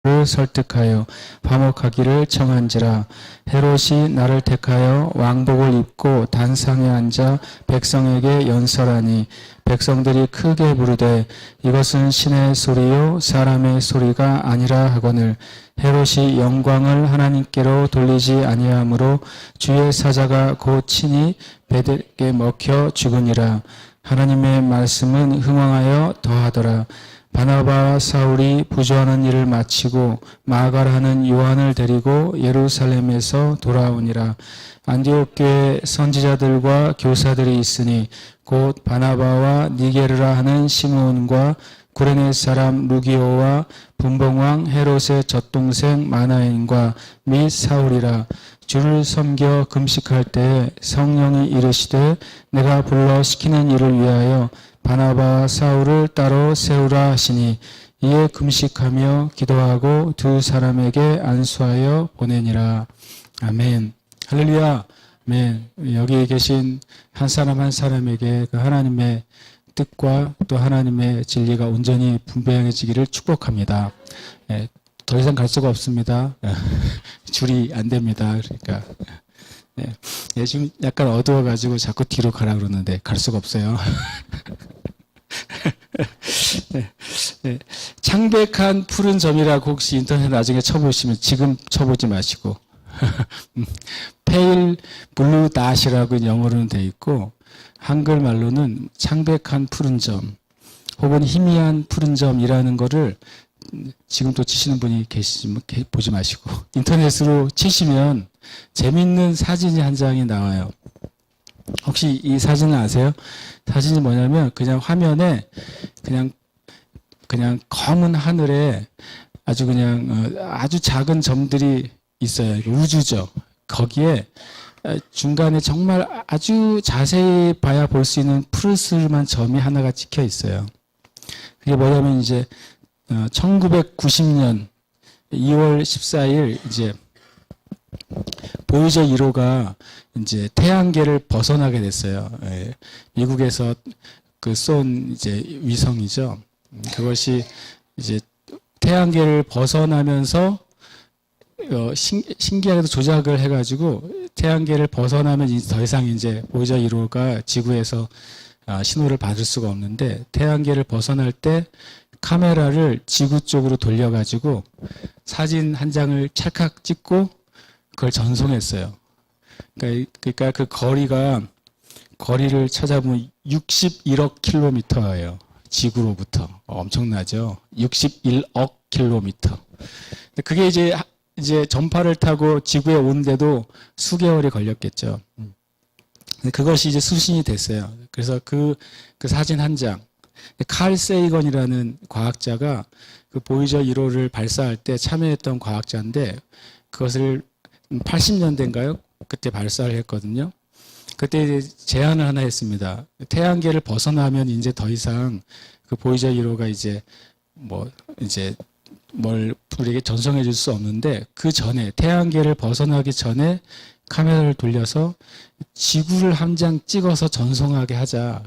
를 설득하여 화목하기를 청한지라. 헤롯이 나를 택하여 왕복을 입고 단상에 앉아 백성에게 연설하니 백성들이 크게 부르되 이것은 신의 소리요 사람의 소리가 아니라 하거늘 헤롯이 영광을 하나님께로 돌리지 아니하므로 주의 사자가 곧 친히 베들에게 먹혀 죽으니라. 하나님의 말씀은 흥왕하여 더하더라. 바나바와 사울이 부조하는 일을 마치고 마가라는 요한을 데리고 예루살렘에서 돌아오니라. 안디옥 교회 선지자들과 교사들이 있으니 곧 바나바와 니게르라 하는 시므온과 구레네 사람 루기오와 분봉왕 헤롯의 젖동생 마나엔과 및 사울이라. 주를 섬겨 금식할 때에 성령이 이르시되 내가 불러 시키는 일을 위하여 바나바와 사울을 따로 세우라 하시니 이에 금식하며 기도하고 두 사람에게 안수하여 보내니라. 아멘. 할렐루야. 아멘. 여기 계신 한 사람 한 사람에게 그 하나님의 뜻과 또 하나님의 진리가 온전히 분배해지기를 축복합니다. 예, 더 이상 갈 수가 없습니다. 줄이 안 됩니다. 그러니까 예, 지금 약간 어두워가지고 자꾸 뒤로 가라 그러는데 갈 수가 없어요. 네, 네. 창백한 푸른 점이라고 혹시 인터넷 나중에 쳐보시면 지금 쳐보지 마시고 페일 블루 닷이라고 영어로는 돼 있고 한글말로는 창백한 푸른 점 혹은 희미한 푸른 점이라는 거를 지금 또 치시는 분이 계시면 보지 마시고 인터넷으로 치시면 재밌는 사진이 한 장이 나와요. 혹시 이 사진을 아세요? 사진이 뭐냐면 그냥 화면에 그냥 검은 하늘에 아주 그냥 아주 작은 점들이 있어요. 우주죠. 거기에 중간에 정말 아주 자세히 봐야 볼 수 있는 푸르스름한 점이 하나가 찍혀 있어요. 그게 뭐냐면 이제 1990년 2월 14일 이제 보이저 1호가 이제 태양계를 벗어나게 됐어요. 예. 미국에서 그 쏜 이제 위성이죠. 그것이 이제 태양계를 벗어나면서 신기하게도 조작을 해가지고 태양계를 벗어나면 이제 더 이상 이제 보이저 1호가 지구에서 신호를 받을 수가 없는데 태양계를 벗어날 때 카메라를 지구 쪽으로 돌려가지고 사진 한 장을 찰칵 찍고 그걸 전송했어요. 그러니까 그 거리를 찾아보면 61억 킬로미터예요. 지구로부터. 엄청나죠? 61억 킬로미터. 그게 이제 전파를 타고 지구에 오는데도 수개월이 걸렸겠죠. 그것이 이제 수신이 됐어요. 그래서 그 사진 한 장. 칼 세이건이라는 과학자가 그 보이저 1호를 발사할 때 참여했던 과학자인데 그것을 80년대인가요? 그때 발사를 했거든요. 그때 이제 제안을 하나 했습니다. 태양계를 벗어나면 이제 더 이상 그 보이저 1호가 이제 뭘 우리에게 전송해 줄 수 없는데 그 전에 태양계를 벗어나기 전에 카메라를 돌려서 지구를 한 장 찍어서 전송하게 하자.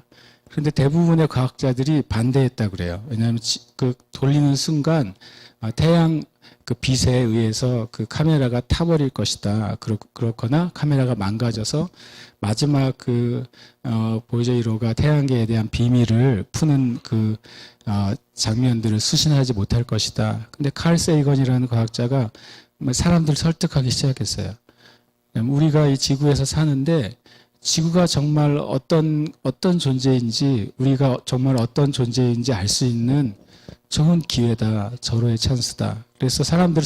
그런데 대부분의 과학자들이 반대했다고 그래요. 왜냐하면 그 돌리는 순간 태양 그 빛에 의해서 그 카메라가 타버릴 것이다. 그렇거나 카메라가 망가져서 마지막 보이저 1호가 태양계에 대한 비밀을 푸는 장면들을 수신하지 못할 것이다. 근데 칼 세이건이라는 과학자가 사람들을 설득하기 시작했어요. 우리가 이 지구에서 사는데 지구가 정말 어떤 존재인지 우리가 정말 어떤 존재인지 알 수 있는 좋은 기회다. 절호의 찬스다. 그래서 사람들을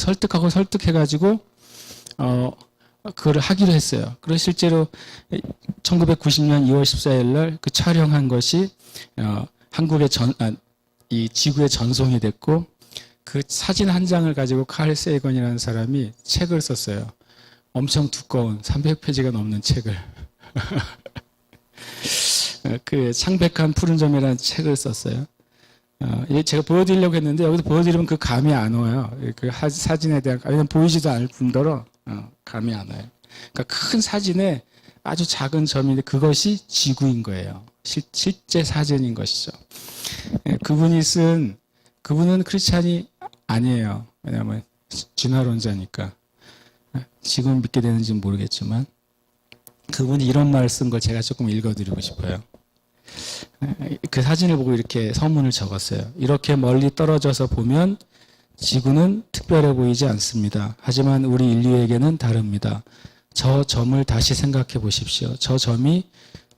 설득해가지고 그걸 하기로 했어요. 그래서 실제로 1990년 2월 14일 날 그 촬영한 것이 한국의 이 지구에 전송이 됐고 그 사진 한 장을 가지고 칼 세이건이라는 사람이 책을 썼어요. 엄청 두꺼운 300페이지가 넘는 책을 그 창백한 푸른 점이라는 책을 썼어요. 제가 보여드리려고 했는데 여기서 보여드리면 그 감이 안 와요. 그 사진에 대한 왜냐면 보이지도 않을 뿐더러 감이 안 와요. 그러니까 큰 사진에 아주 작은 점인데 그것이 지구인 거예요. 실제 사진인 것이죠. 그분은 크리스찬이 아니에요. 왜냐하면 진화론자니까. 지금 믿게 되는지는 모르겠지만 그분이 이런 말 쓴 걸 제가 조금 읽어드리고 싶어요. 그 사진을 보고 이렇게 서문을 적었어요. 이렇게 멀리 떨어져서 보면 지구는 특별해 보이지 않습니다. 하지만 우리 인류에게는 다릅니다. 저 점을 다시 생각해 보십시오. 저 점이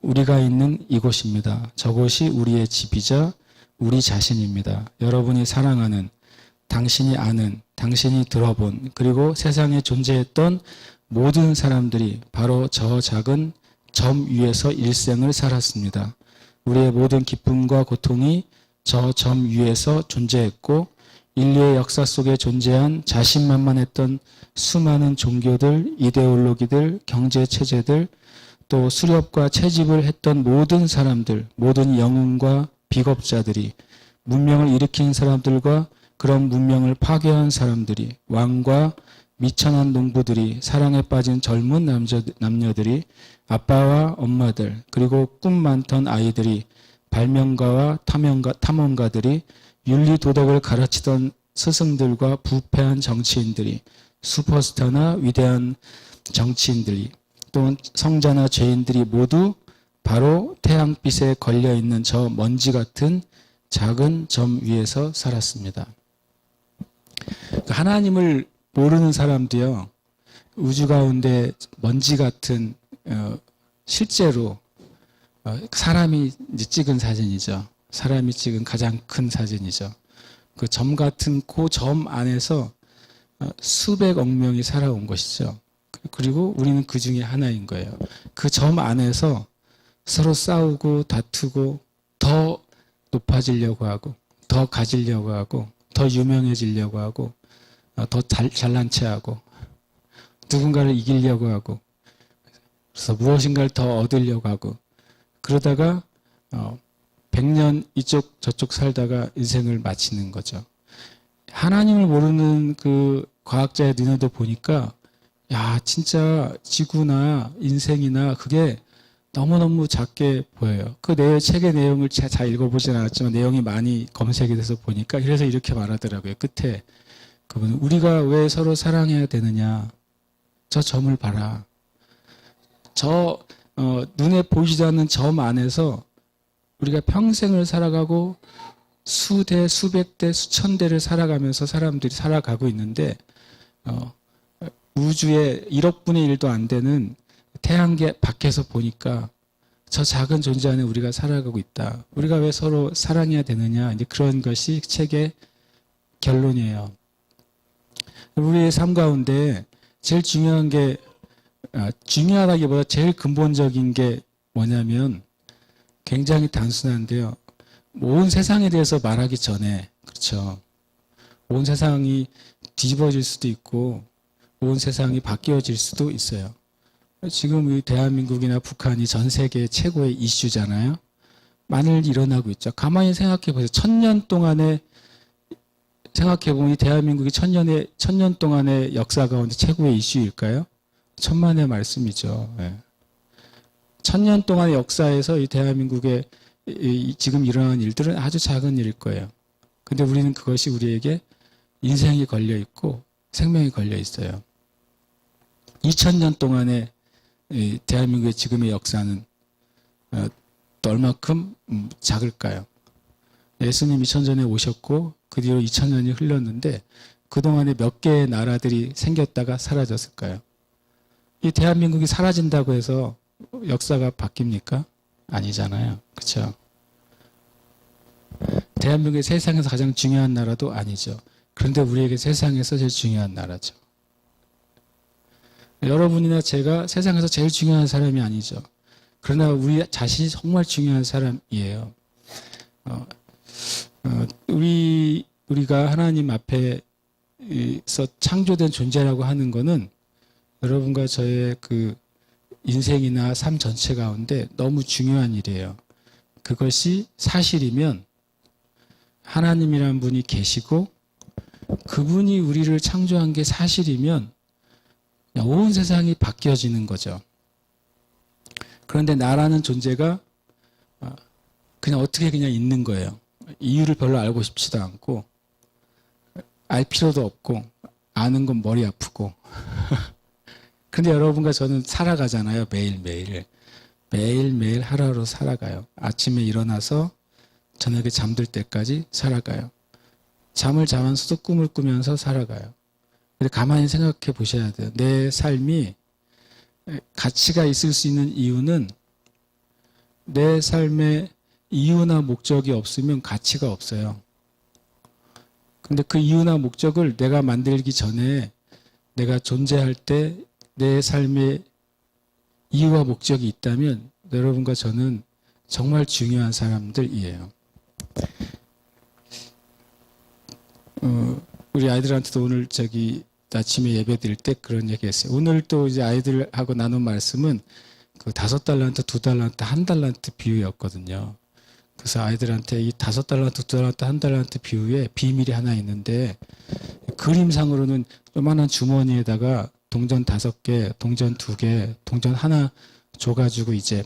우리가 있는 이곳입니다. 저곳이 우리의 집이자 우리 자신입니다. 여러분이 사랑하는, 당신이 아는, 당신이 들어본, 그리고 세상에 존재했던 모든 사람들이 바로 저 작은 점 위에서 일생을 살았습니다. 우리의 모든 기쁨과 고통이 저 점 위에서 존재했고 인류의 역사 속에 존재한 자신만만했던 수많은 종교들, 이데올로기들, 경제체제들, 또 수렵과 채집을 했던 모든 사람들, 모든 영웅과 비겁자들이, 문명을 일으킨 사람들과 그런 문명을 파괴한 사람들이, 왕과 미천한 농부들이, 사랑에 빠진 젊은 남녀들이, 아빠와 엄마들, 그리고 꿈 많던 아이들이, 발명가와 탐험가들이, 윤리 도덕을 가르치던 스승들과 부패한 정치인들이, 슈퍼스타나 위대한 정치인들이, 또 성자나 죄인들이 모두 바로 태양빛에 걸려있는 저 먼지 같은 작은 점 위에서 살았습니다. 하나님을 모르는 사람도요, 우주 가운데 먼지 같은 실제로 사람이 찍은 사진이죠. 사람이 찍은 가장 큰 사진이죠. 그 점 같은 그 점 안에서 수백억 명이 살아온 것이죠. 그리고 우리는 그 중에 하나인 거예요. 그 점 안에서 서로 싸우고 다투고 더 높아지려고 하고 더 가지려고 하고 더 유명해지려고 하고 더 잘난 체하고 누군가를 이기려고 하고 그래서 무엇인가를 더 얻으려고 하고 그러다가 100년 이쪽 저쪽 살다가 인생을 마치는 거죠. 하나님을 모르는 그 과학자의 눈에도 보니까 야 진짜 지구나 인생이나 그게 너무너무 작게 보여요. 그 책의 내용을 잘 읽어보진 않았지만 내용이 많이 검색이 돼서 보니까 그래서 이렇게 말하더라고요. 끝에 그분은 우리가 왜 서로 사랑해야 되느냐. 저 점을 봐라. 저 눈에 보이지도 않는 점 안에서 우리가 평생을 살아가고 수대, 수백 대, 수천 대를 살아가면서 사람들이 살아가고 있는데 우주의 1억분의 1도 안 되는 태양계 밖에서 보니까 저 작은 존재 안에 우리가 살아가고 있다. 우리가 왜 서로 사랑해야 되느냐. 이제 그런 것이 책의 결론이에요. 우리의 삶 가운데 제일 중요한 게 중요하다기보다 제일 근본적인 게 뭐냐면 굉장히 단순한데요. 온 세상에 대해서 말하기 전에 그렇죠. 온 세상이 뒤집어질 수도 있고 온 세상이 바뀌어질 수도 있어요. 지금 이 대한민국이나 북한이 전 세계 최고의 이슈잖아요. 많이 일어나고 있죠. 가만히 생각해 보세요. 1000년 동안에 생각해 보면 이 대한민국이 1000년 동안의 역사 가운데 최고의 이슈일까요? 천만의 말씀이죠. 네. 1000년 동안의 역사에서 이 대한민국의 지금 일어나는 일들은 아주 작은 일일 거예요. 근데 우리는 그것이 우리에게 인생이 걸려 있고 생명이 걸려 있어요. 2000년 동안의 대한민국의 지금의 역사는 또 얼마큼 작을까요? 예수님 2000전에 오셨고 그 뒤로 2000년이 흘렀는데 그동안에 몇 개의 나라들이 생겼다가 사라졌을까요? 이 대한민국이 사라진다고 해서 역사가 바뀝니까? 아니잖아요. 그렇죠? 대한민국이 세상에서 가장 중요한 나라도 아니죠. 그런데 우리에게 세상에서 제일 중요한 나라죠. 여러분이나 제가 세상에서 제일 중요한 사람이 아니죠. 그러나 우리 자신이 정말 중요한 사람이에요. 우리가 하나님 앞에서 창조된 존재라고 하는 것은 여러분과 저의 그 인생이나 삶 전체 가운데 너무 중요한 일이에요. 그것이 사실이면 하나님이란 분이 계시고 그분이 우리를 창조한 게 사실이면 온 세상이 바뀌어지는 거죠. 그런데 나라는 존재가 그냥 어떻게 그냥 있는 거예요. 이유를 별로 알고 싶지도 않고 알 필요도 없고 아는 건 머리 아프고 근데 여러분과 저는 살아가잖아요. 매일매일. 매일매일 하루하루 살아가요. 아침에 일어나서 저녁에 잠들 때까지 살아가요. 잠을 자면서도 꿈을 꾸면서 살아가요. 근데 가만히 생각해 보셔야 돼요. 내 삶이 가치가 있을 수 있는 이유는 내 삶에 이유나 목적이 없으면 가치가 없어요. 근데 그 이유나 목적을 내가 만들기 전에 내가 존재할 때 내 삶에 이유와 목적이 있다면 여러분과 저는 정말 중요한 사람들이에요. 우리 아이들한테도 오늘 아침에 예배 드릴 때 그런 얘기 했어요. 오늘 또 이제 아이들하고 나눈 말씀은 그 5달란트, 2달란트, 1달란트 비유였거든요. 그래서 아이들한테 이 5달란트, 2달란트, 1달란트 비유에 비밀이 하나 있는데 그림상으로는 요만한 주머니에다가 동전 5개, 동전 2개, 동전 하나 줘가지고 이제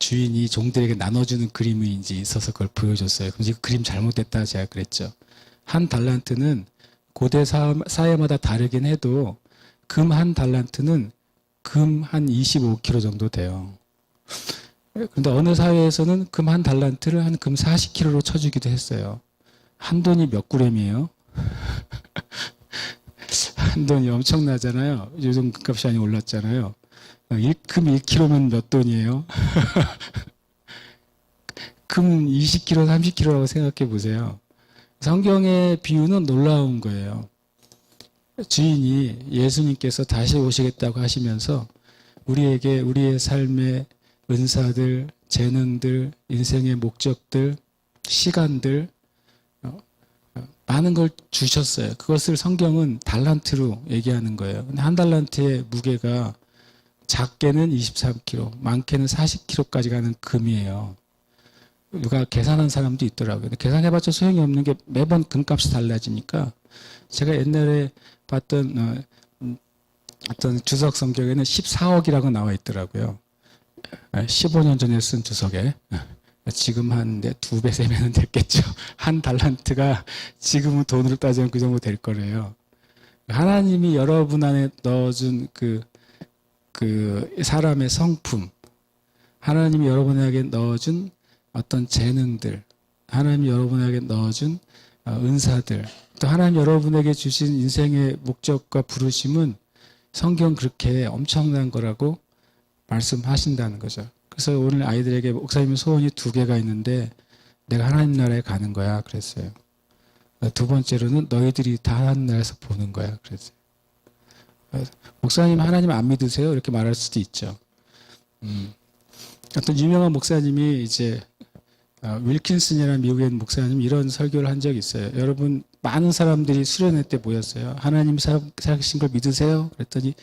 주인이 종들에게 나눠주는 그림이 이제 있어서 그걸 보여줬어요. 그래서 이 그림 잘못됐다 제가 그랬죠. 1달란트는 고대 사회마다 다르긴 해도 금 1달란트는 금 한 25kg 정도 돼요. 그런데 어느 사회에서는 금 1달란트를 한 금 40kg로 쳐주기도 했어요. 한 돈이 몇 그램이에요? 한 돈이 엄청나잖아요. 요즘 금값이 많이 올랐잖아요. 금 1kg면 몇 돈이에요? 금 20kg, 30kg라고 생각해 보세요. 성경의 비유는 놀라운 거예요. 주인이 예수님께서 다시 오시겠다고 하시면서 우리에게 우리의 삶의 은사들, 재능들, 인생의 목적들, 시간들 많은 걸 주셨어요. 그것을 성경은 달란트로 얘기하는 거예요. 근데 1달란트의 무게가 작게는 23kg, 많게는 40kg까지 가는 금이에요. 누가 계산한 사람도 있더라고요. 근데 계산해봤자 소용이 없는 게 매번 금값이 달라지니까 제가 옛날에 봤던 어떤 주석 성경에는 14억이라고 나와 있더라고요. 15년 전에 쓴 주석에. 지금 한 2배, 3배는 됐겠죠. 1달란트가 지금은 돈으로 따지면 그 정도 될 거래요. 하나님이 여러분 안에 넣어준 그 사람의 성품, 하나님이 여러분에게 넣어준 어떤 재능들, 하나님이 여러분에게 넣어준 은사들, 또 하나님 여러분에게 주신 인생의 목적과 부르심은 성경 그렇게 엄청난 거라고 말씀하신다는 거죠. 그래서 오늘 아이들에게 목사님의 소원이 2개가 있는데 내가 하나님 나라에 가는 거야 그랬어요. 2번째로는 너희들이 다 하나님 나라에서 보는 거야 그랬어요. 목사님 하나님 안 믿으세요? 이렇게 말할 수도 있죠. 어떤 유명한 목사님이 이제 윌킨슨이라는 미국에 있는 목사님이 이런 설교를 한 적이 있어요. 여러분 많은 사람들이 수련회 때 모였어요. 하나님 살아계신 걸 믿으세요? 그랬더니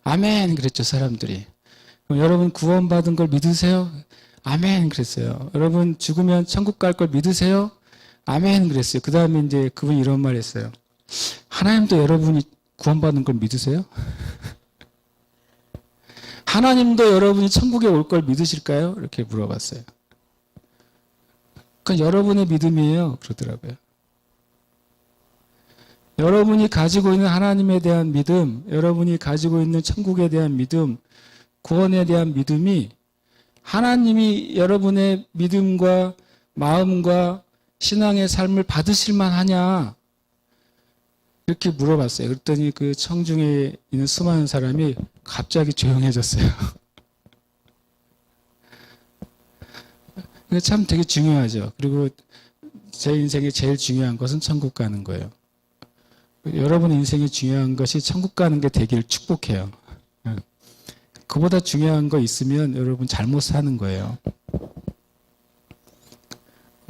아멘 그랬죠 사람들이. 그럼 여러분 구원받은 걸 믿으세요? 아멘 그랬어요. 여러분 죽으면 천국 갈 걸 믿으세요? 아멘 그랬어요. 그 다음에 이제 그분이 이런 말 했어요. 하나님도 여러분이 구원받은 걸 믿으세요? 하나님도 여러분이 천국에 올 걸 믿으실까요? 이렇게 물어봤어요. 그건 여러분의 믿음이에요. 그러더라고요. 여러분이 가지고 있는 하나님에 대한 믿음, 여러분이 가지고 있는 천국에 대한 믿음, 구원에 대한 믿음이 하나님이 여러분의 믿음과 마음과 신앙의 삶을 받으실 만하냐? 이렇게 물어봤어요. 그랬더니 그 청중에 있는 수많은 사람이 갑자기 조용해졌어요. 참 되게 중요하죠. 그리고 제 인생에 제일 중요한 것은 천국 가는 거예요. 여러분의 인생에 중요한 것이 천국 가는 게 되기를 축복해요. 그보다 중요한 거 있으면 여러분 잘못 사는 거예요.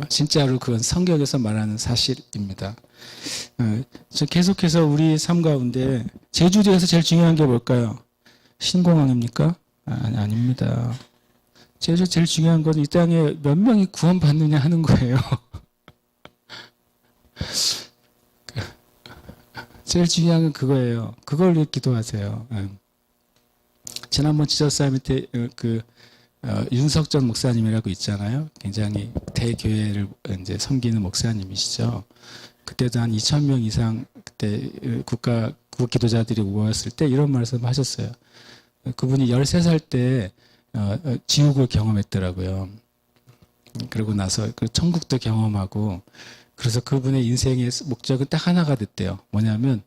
진짜로 그건 성경에서 말하는 사실입니다. 저 계속해서 우리 삶 가운데 제주도에서 제일 중요한 게 뭘까요? 신공항입니까? 아닙니다. 제주 제일 중요한 건 이 땅에 몇 명이 구원받느냐 하는 거예요. 제일 중요한 건 그거예요. 그걸 위해 기도하세요. 지난번 지저스 사미트 윤석전 목사님이라고 있잖아요. 굉장히 대교회를 이제 섬기는 목사님이시죠. 그때도 한 2,000명 이상 그때 국가 기도자들이 모였을 때 이런 말씀 하셨어요. 그분이 13살 때 지옥을 경험했더라고요. 그러고 나서 그 천국도 경험하고, 그래서 그분의 인생의 목적은 딱 하나가 됐대요. 뭐냐면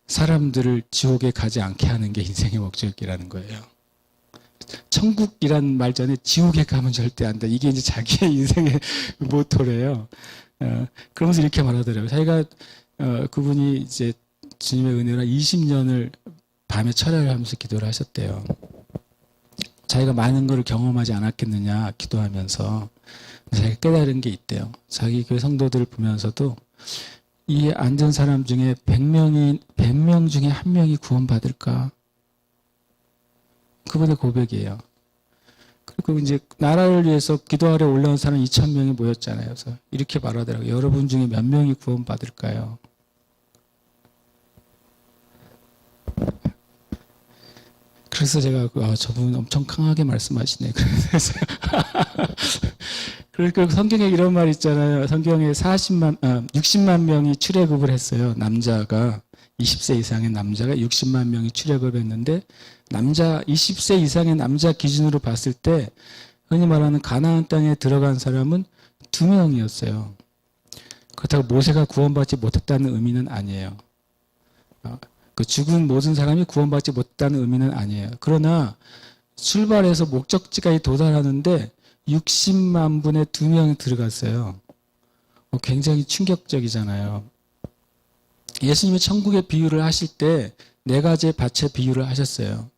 사람들을 지옥에 가지 않게 하는 게 인생의 목적이라는 거예요. 천국이란 말 전에 지옥에 가면 절대 안 돼. 이게 이제 자기의 인생의 모토래요. 그러면서 이렇게 말하더라고요. 자기가 그분이 이제 주님의 은혜로 20년을 밤에 철야를 하면서 기도를 하셨대요. 자기가 많은 걸 경험하지 않았겠느냐 기도하면서. 자기가 깨달은 게 있대요. 자기 교회 성도들을 보면서도 이 앉은 사람 중에 100명 중에 한 명이 구원받을까? 그분의 고백이에요. 그리고 이제 나라를 위해서 기도하러 올라온 사람 2,000명이 모였잖아요. 그래서 이렇게 말하더라고요. 여러분 중에 몇 명이 구원받을까요? 그래서 제가 저분 엄청 강하게 말씀하시네. 그래서 그리고 성경에 이런 말 있잖아요. 성경에 60만 명이 출애굽을 했어요. 남자가 20세 이상의 남자가 60만 명이 출애굽을 했는데, 20세 이상의 남자 기준으로 봤을 때 흔히 말하는 가나안 땅에 들어간 사람은 2명이었어요. 그렇다고 모세가 구원받지 못했다는 의미는 아니에요. 그 죽은 모든 사람이 구원받지 못했다는 의미는 아니에요. 그러나 출발해서 목적지까지 도달하는데 60만 분의 2명이 들어갔어요. 굉장히 충격적이잖아요. 예수님이 천국의 비유를 하실 때 4가지의 밭의 비유를 하셨어요.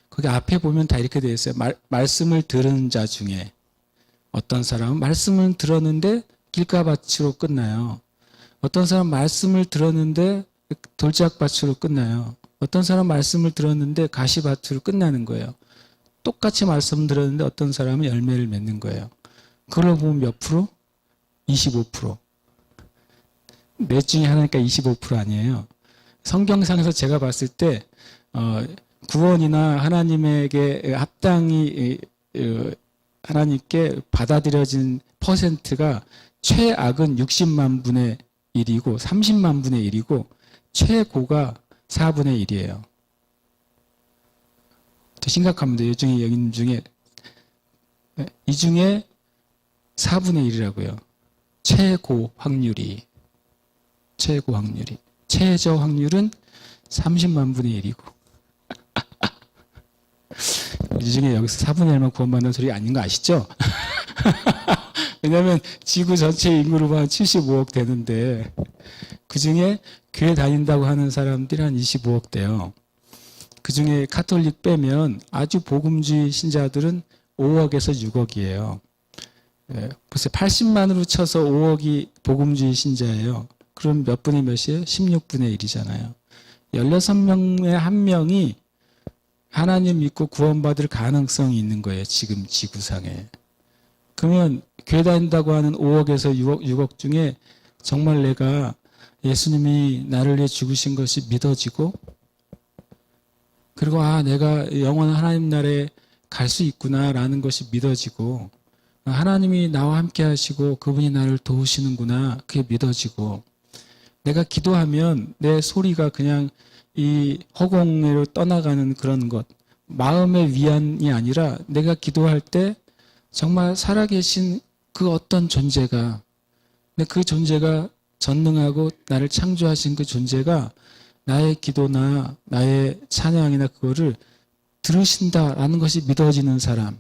거기 앞에 보면 다 이렇게 되어 있어요. 말씀을 들은 자 중에 어떤 사람은 말씀을 들었는데 길가밭으로 끝나요. 어떤 사람은 말씀을 들었는데 돌짝밭으로 끝나요. 어떤 사람은 말씀을 들었는데 가시밭으로 끝나는 거예요. 똑같이 말씀 들었는데 어떤 사람은 열매를 맺는 거예요. 그걸 보면 몇 프로? 25%. 넷 중에 하나니까 25% 아니에요. 성경상에서 제가 봤을 때 구원이나 하나님에게 합당히 하나님께 받아들여진 퍼센트가 최악은 60만 분의 1이고 30만 분의 1이고 최고가 4분의 1이에요. 더 심각합니다. 이 중에 4분의 1이라고요. 최고 확률이. 최저 확률은 30만 분의 1이고. 이 중에 여기서 4분의 1만 구원받는 소리 아닌 거 아시죠? 왜냐하면 지구 전체 인구로 보면 75억 되는데 그 중에 교회 다닌다고 하는 사람들이 한 25억 돼요. 그 중에 카톨릭 빼면 아주 복음주의 신자들은 5억에서 6억이에요. 벌써 80만으로 쳐서 5억이 복음주의 신자예요. 그럼 몇 분의 몇이에요? 16분의 1이잖아요. 16명의 1명이 하나님 믿고 구원받을 가능성이 있는 거예요. 지금 지구상에. 그러면 교회 다닌다고 하는 5억에서 6억 중에 정말 내가 예수님이 나를 위해 죽으신 것이 믿어지고, 그리고 내가 영원한 하나님 나라에 갈 수 있구나라는 것이 믿어지고, 하나님이 나와 함께 하시고 그분이 나를 도우시는구나, 그게 믿어지고, 내가 기도하면 내 소리가 그냥 이 허공으로 떠나가는 그런 것, 마음의 위안이 아니라 내가 기도할 때 정말 살아계신 그 어떤 존재가, 그 존재가 전능하고 나를 창조하신 그 존재가 나의 기도나 나의 찬양이나 그거를 들으신다라는 것이 믿어지는 사람,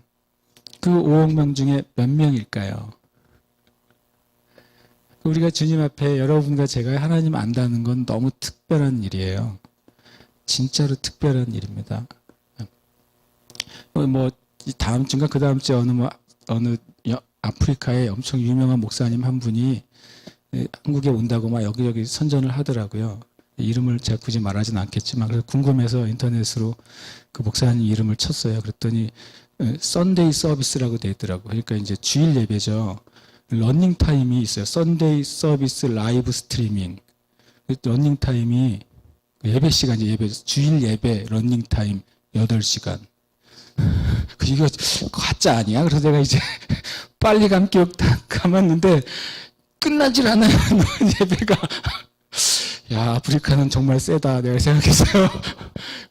그 5억 명 중에 몇 명일까요? 우리가 주님 앞에 여러분과 제가 하나님 안다는 건 너무 특별한 일이에요. 진짜로 특별한 일입니다. 다음 주인가 그 다음 주에 어느 아프리카의 엄청 유명한 목사님 한 분이 한국에 온다고 막 여기저기 선전을 하더라고요. 이름을 제가 굳이 말하지는 않겠지만, 그래서 궁금해서 인터넷으로 그 목사님 이름을 쳤어요. 그랬더니 썬데이 서비스라고 돼 있더라고요. 그러니까 이제 주일 예배죠. 러닝 타임이 있어요. 썬데이 서비스 라이브 스트리밍. 러닝 타임이 예배 시간, 주일 예배 러닝 타임 8시간. 이거 가짜 아니야? 그래서 내가 이제 빨리 감기 감았는데 끝나질 않아요. 예배가. 야, 아프리카는 정말 세다. 내가 생각했어요.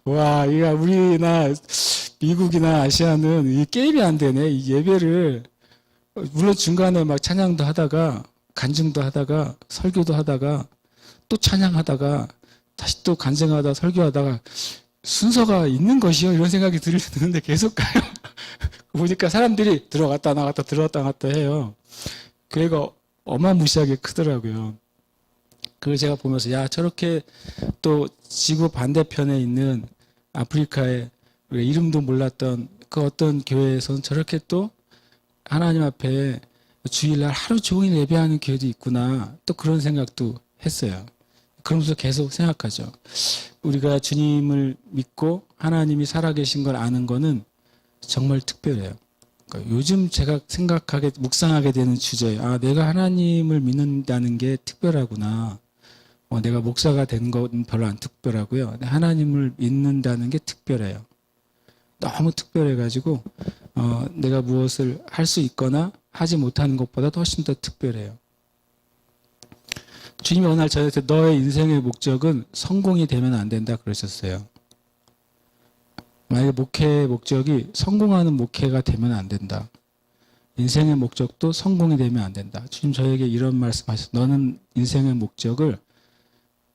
와, 이거 우리나 미국이나 아시아는 이 게임이 안 되네. 이 예배를, 물론 중간에 막 찬양도 하다가, 간증도 하다가, 설교도 하다가, 또 찬양하다가, 다시 또 간증하다, 설교하다가, 순서가 있는 것이요? 이런 생각이 드는데 계속 가요. 보니까 사람들이 들어갔다 나갔다 들어갔다 나갔다 해요. 교회가 어마무시하게 크더라고요. 그걸 제가 보면서 야 저렇게 또 지구 반대편에 있는 아프리카에 우리가 이름도 몰랐던 그 어떤 교회에서는 저렇게 또 하나님 앞에 주일날 하루 종일 예배하는 교회도 있구나. 또 그런 생각도 했어요. 그러면서 계속 생각하죠. 우리가 주님을 믿고 하나님이 살아계신 걸 아는 거는 정말 특별해요. 그러니까 요즘 제가 생각하게, 묵상하게 되는 주제예요. 아, 내가 하나님을 믿는다는 게 특별하구나. 내가 목사가 된 건 별로 안 특별하고요. 근데 하나님을 믿는다는 게 특별해요. 너무 특별해가지고, 내가 무엇을 할 수 있거나 하지 못하는 것보다 훨씬 더 특별해요. 주님이 어느 날 저한테 너의 인생의 목적은 성공이 되면 안 된다 그러셨어요. 만약에 목회의 목적이 성공하는 목회가 되면 안 된다. 인생의 목적도 성공이 되면 안 된다. 주님 저에게 이런 말씀하셨어요. 너는 인생의 목적을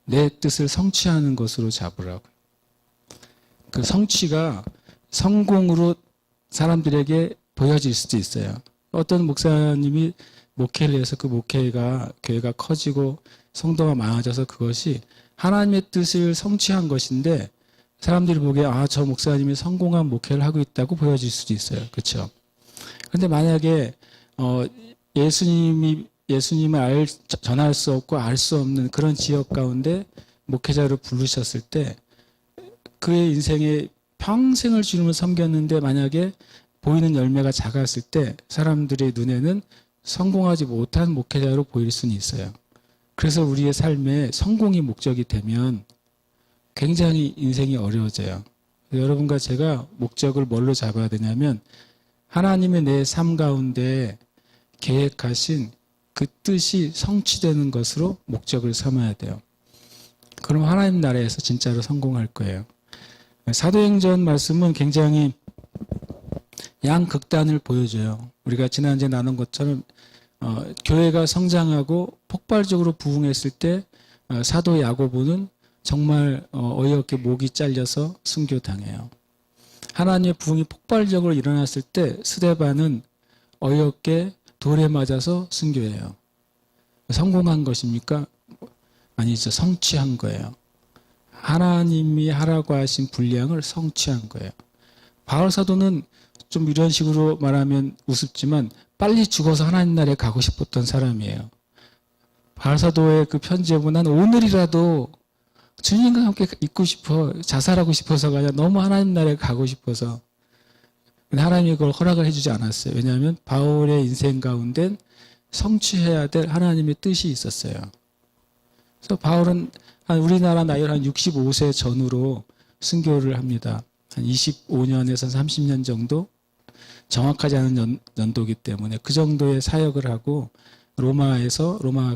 내 뜻을 성취하는 것으로 잡으라고. 그 성취가 성공으로 사람들에게 보여질 수도 있어요. 어떤 목사님이 목회를 해서 그 목회가 교회가 커지고 성도가 많아져서 그것이 하나님의 뜻을 성취한 것인데 사람들이 보기에 아, 저 목사님이 성공한 목회를 하고 있다고 보여질 수도 있어요. 그렇죠? 그런데 만약에 예수님을 전할 수 없고 알 수 없는 그런 지역 가운데 목회자로 부르셨을 때 그의 인생에 평생을 주님을 섬겼는데 만약에 보이는 열매가 작았을 때 사람들의 눈에는 성공하지 못한 목회자로 보일 수는 있어요. 그래서 우리의 삶에 성공이 목적이 되면 굉장히 인생이 어려워져요. 여러분과 제가 목적을 뭘로 잡아야 되냐면 하나님의 내 삶 가운데 계획하신 그 뜻이 성취되는 것으로 목적을 삼아야 돼요. 그럼 하나님 나라에서 진짜로 성공할 거예요. 사도행전 말씀은 굉장히 양극단을 보여줘요. 우리가 지난주에 나눈 것처럼 교회가 성장하고 폭발적으로 부흥했을 때 사도 야고보는 정말 어이없게 목이 잘려서 순교당해요. 하나님의 부흥이 폭발적으로 일어났을 때 스데반은 어이없게 돌에 맞아서 순교해요. 성공한 것입니까? 아니죠. 성취한 거예요. 하나님이 하라고 하신 분량을 성취한 거예요. 바울 사도는 좀 이런 식으로 말하면 우습지만 빨리 죽어서 하나님 나라에 가고 싶었던 사람이에요. 바울 사도의 그 편지에 보면 난 오늘이라도 주님과 함께 있고 싶어, 자살하고 싶어서가 아니라 너무 하나님 나라에 가고 싶어서. 근데 하나님이 그걸 허락을 해주지 않았어요. 왜냐하면 바울의 인생 가운데 성취해야 될 하나님의 뜻이 있었어요. 그래서 바울은 우리나라 나이로 한 65세 전후로 순교를 합니다. 한 25년에서 30년 정도? 정확하지 않은 연도이기 때문에 그 정도의 사역을 하고 로마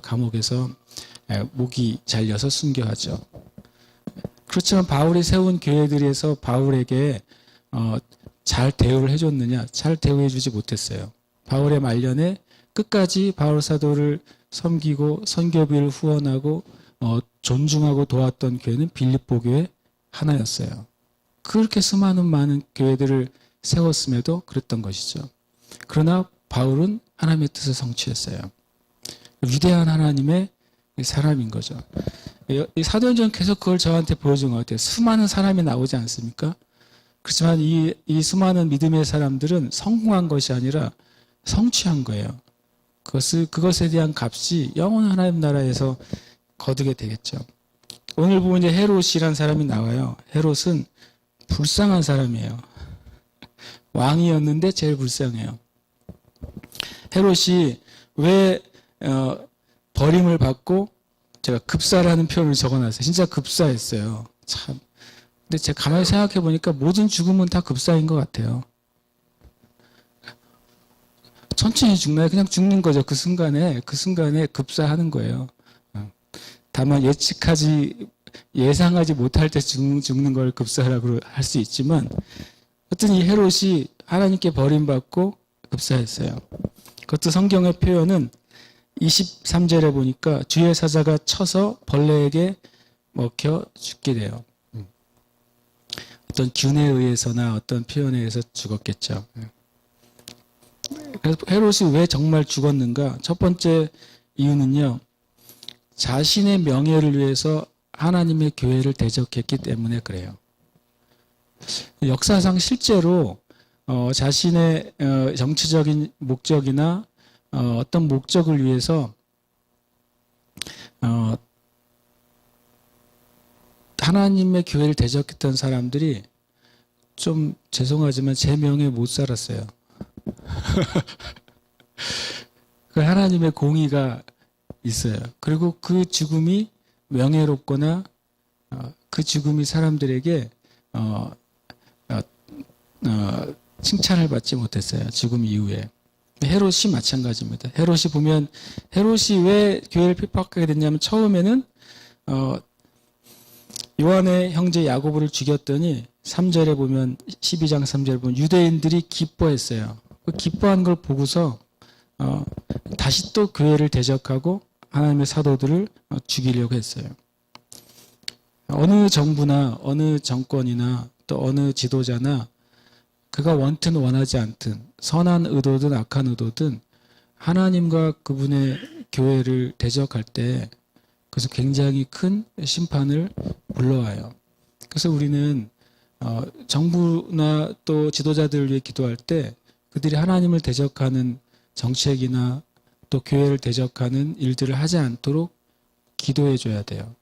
감옥에서 목이 잘려서 순교하죠. 그렇지만 바울이 세운 교회들에서 바울에게 잘 대우를 해줬느냐? 잘 대우해주지 못했어요. 바울의 말년에 끝까지 바울 사도를 섬기고 선교비를 후원하고 존중하고 도왔던 교회는 빌립보 교회 하나였어요. 그렇게 수많은 많은 교회들을 세웠음에도 그랬던 것이죠. 그러나 바울은 하나님의 뜻을 성취했어요. 위대한 하나님의 사람인 거죠. 이 사도행전은 계속 그걸 저한테 보여준 것 같아요. 수많은 사람이 나오지 않습니까? 그렇지만 이 수많은 믿음의 사람들은 성공한 것이 아니라 성취한 거예요. 그것에 대한 값이 영원한 하나님 나라에서 거두게 되겠죠. 오늘 보면 이제 헤롯이라는 사람이 나와요. 헤롯은 불쌍한 사람이에요. 왕이었는데 제일 불쌍해요. 헤롯이 왜 버림을 받고 제가 급사라는 표현을 적어놨어요. 진짜 급사했어요. 참. 근데 제가 가만히 생각해 보니까 모든 죽음은 다 급사인 것 같아요. 천천히 죽나요? 그냥 죽는 거죠. 그 순간에 급사하는 거예요. 다만 예상하지 못할 때 죽는 걸 급사라고 할 수 있지만 어떤 이 헤롯이 하나님께 버림받고 급사했어요. 그것도 성경의 표현은 23절에 보니까 주의 사자가 쳐서 벌레에게 먹혀 죽게 돼요. 어떤 균에 의해서나 어떤 표현에 의해서 죽었겠죠. 그래서 헤롯이 왜 정말 죽었는가? 첫 번째 이유는요, 자신의 명예를 위해서 하나님의 교회를 대적했기 때문에 그래요. 역사상 실제로 자신의 정치적인 목적이나 어떤 목적을 위해서 하나님의 교회를 대적했던 사람들이 좀 죄송하지만 제 명예에 못 살았어요. 그 하나님의 공의가 있어요. 그리고 그 죽음이 명예롭거나 그 죽음이 사람들에게 칭찬을 받지 못했어요. 죽음 이후에. 헤롯이 마찬가지입니다. 헤롯이 왜 교회를 핍박하게 됐냐면 처음에는 요한의 형제 야고보를 죽였더니 3절에 보면 12장 3절에 보면 유대인들이 기뻐했어요. 그 기뻐한 걸 보고서 다시 또 교회를 대적하고 하나님의 사도들을 죽이려고 했어요. 어느 정부나 어느 정권이나 또 어느 지도자나 그가 원튼 원하지 않든 선한 의도든 악한 의도든 하나님과 그분의 교회를 대적할 때 그래서 굉장히 큰 심판을 불러와요. 그래서 우리는 정부나 또 지도자들을 위해 기도할 때 그들이 하나님을 대적하는 정책이나 또 교회를 대적하는 일들을 하지 않도록 기도해 줘야 돼요.